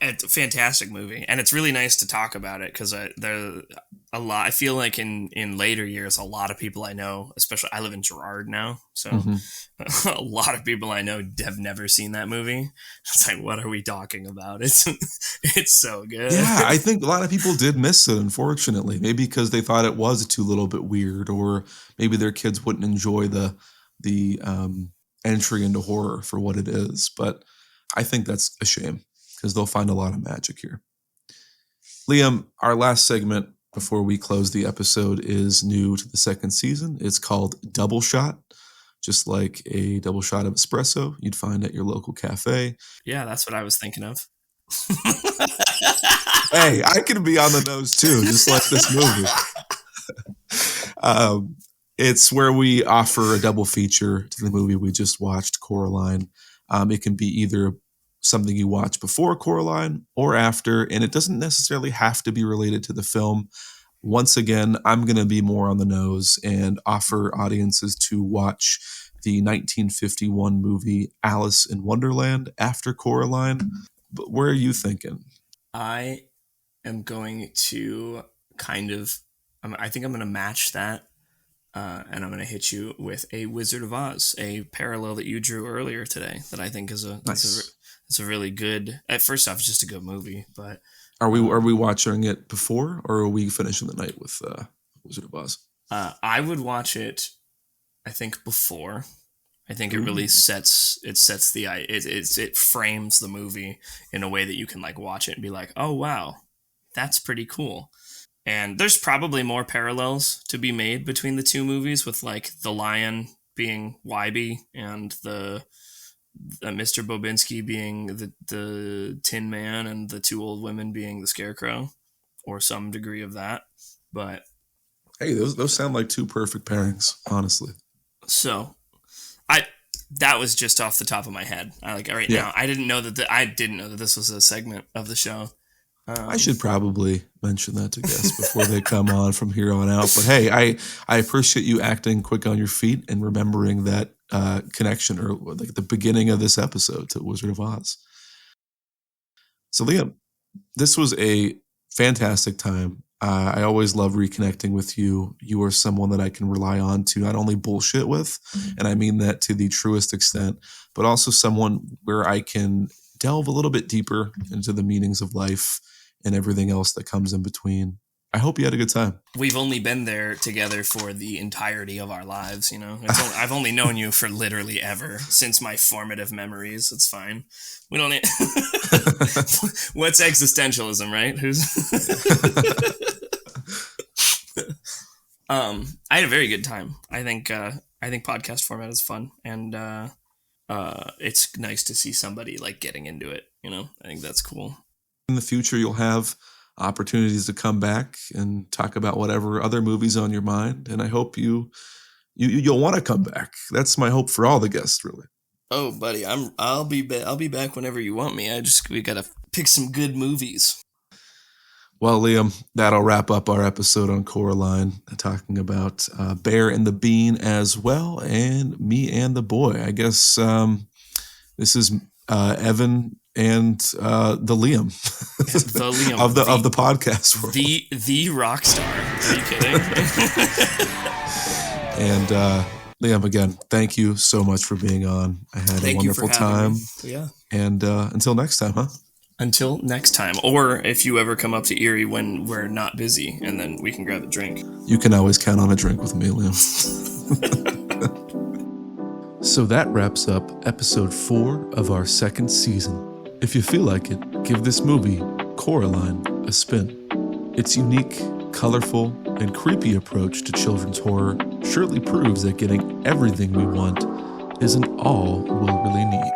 It's a fantastic movie, and it's really nice to talk about it because there a lot. I feel like in later years, a lot of people I know, especially I live in Girard now, so a lot of people I know have never seen that movie. It's like, what are we talking about? It's so good. Yeah, I think a lot of people did miss it, unfortunately. Maybe because they thought it was too little bit weird, or maybe their kids wouldn't enjoy the entry into horror for what it is. But I think that's a shame, because they'll find a lot of magic here. Liam, our last segment before we close the episode is new to the second season. It's called Double Shot, just like a double shot of espresso you'd find at your local cafe. Yeah, that's what I was thinking of. Hey, I can be on the nose too, just like this movie. It's where we offer a double feature to the movie we just watched, Coraline. It can be either something you watch before Coraline or after, and it doesn't necessarily have to be related to the film. Once again, I'm going to be more on the nose and offer audiences to watch the 1951 movie Alice in Wonderland after Coraline. But where are you thinking? I am going to I think I'm going to match that. And I'm going to hit you with a Wizard of Oz, a parallel that you drew earlier today that I think is Nice. it's a really good. At first off, it's just a good movie, but Are we watching it before, or are we finishing the night with Wizard of Oz? I would watch it. I think before. I think it really Ooh. sets it frames the movie in a way that you can like watch it and be like, oh wow, that's pretty cool. And there's probably more parallels to be made between the two movies, with like the lion being Wybie and the Mr. Bobinski being the Tin Man and the two old women being the Scarecrow, or some degree of that. But Hey, those sound like two perfect pairings, honestly. so I that was just off the top of my head. Yeah. Now I didn't know that this was a segment of the show. I should probably mention that to guests before they come on from here on out. But hey, I appreciate you acting quick on your feet and remembering that connection, or like the beginning of this episode, to Wizard of Oz. So Liam, this was a fantastic time. I always love reconnecting with you. You are someone that I can rely on to not only bullshit with, and I mean that to the truest extent, but also someone where I can delve a little bit deeper into the meanings of life and everything else that comes in between. I hope you had a good time. We've only been there together for the entirety of our lives, you know. I've only known you for literally ever, since my formative memories. It's fine. We don't need... What's existentialism, right? I had a very good time. I think podcast format is fun, and it's nice to see somebody like getting into it, you know. I think that's cool. In the future, you'll have opportunities to come back and talk about whatever other movies on your mind, and I hope you'll want to come back. That's my hope for all the guests, really. Oh, buddy, I'll be back whenever you want me. We gotta pick some good movies. Well, Liam, that'll wrap up our episode on Coraline, talking about Bear and the Bean as well, and Me and the Boy. I guess this is Evan and the Liam, The Liam of the podcast world. The rock star. Are you kidding? And Liam, again, thank you so much for being on. I had a wonderful time. Yeah. And until next time, huh? Until next time. Or if you ever come up to Erie when we're not busy, and then we can grab a drink. You can always count on a drink with me, Liam. So that wraps up episode 4 of our second season. If you feel like it, give this movie, Coraline, a spin. Its unique, colorful, and creepy approach to children's horror surely proves that getting everything we want isn't all we'll really need.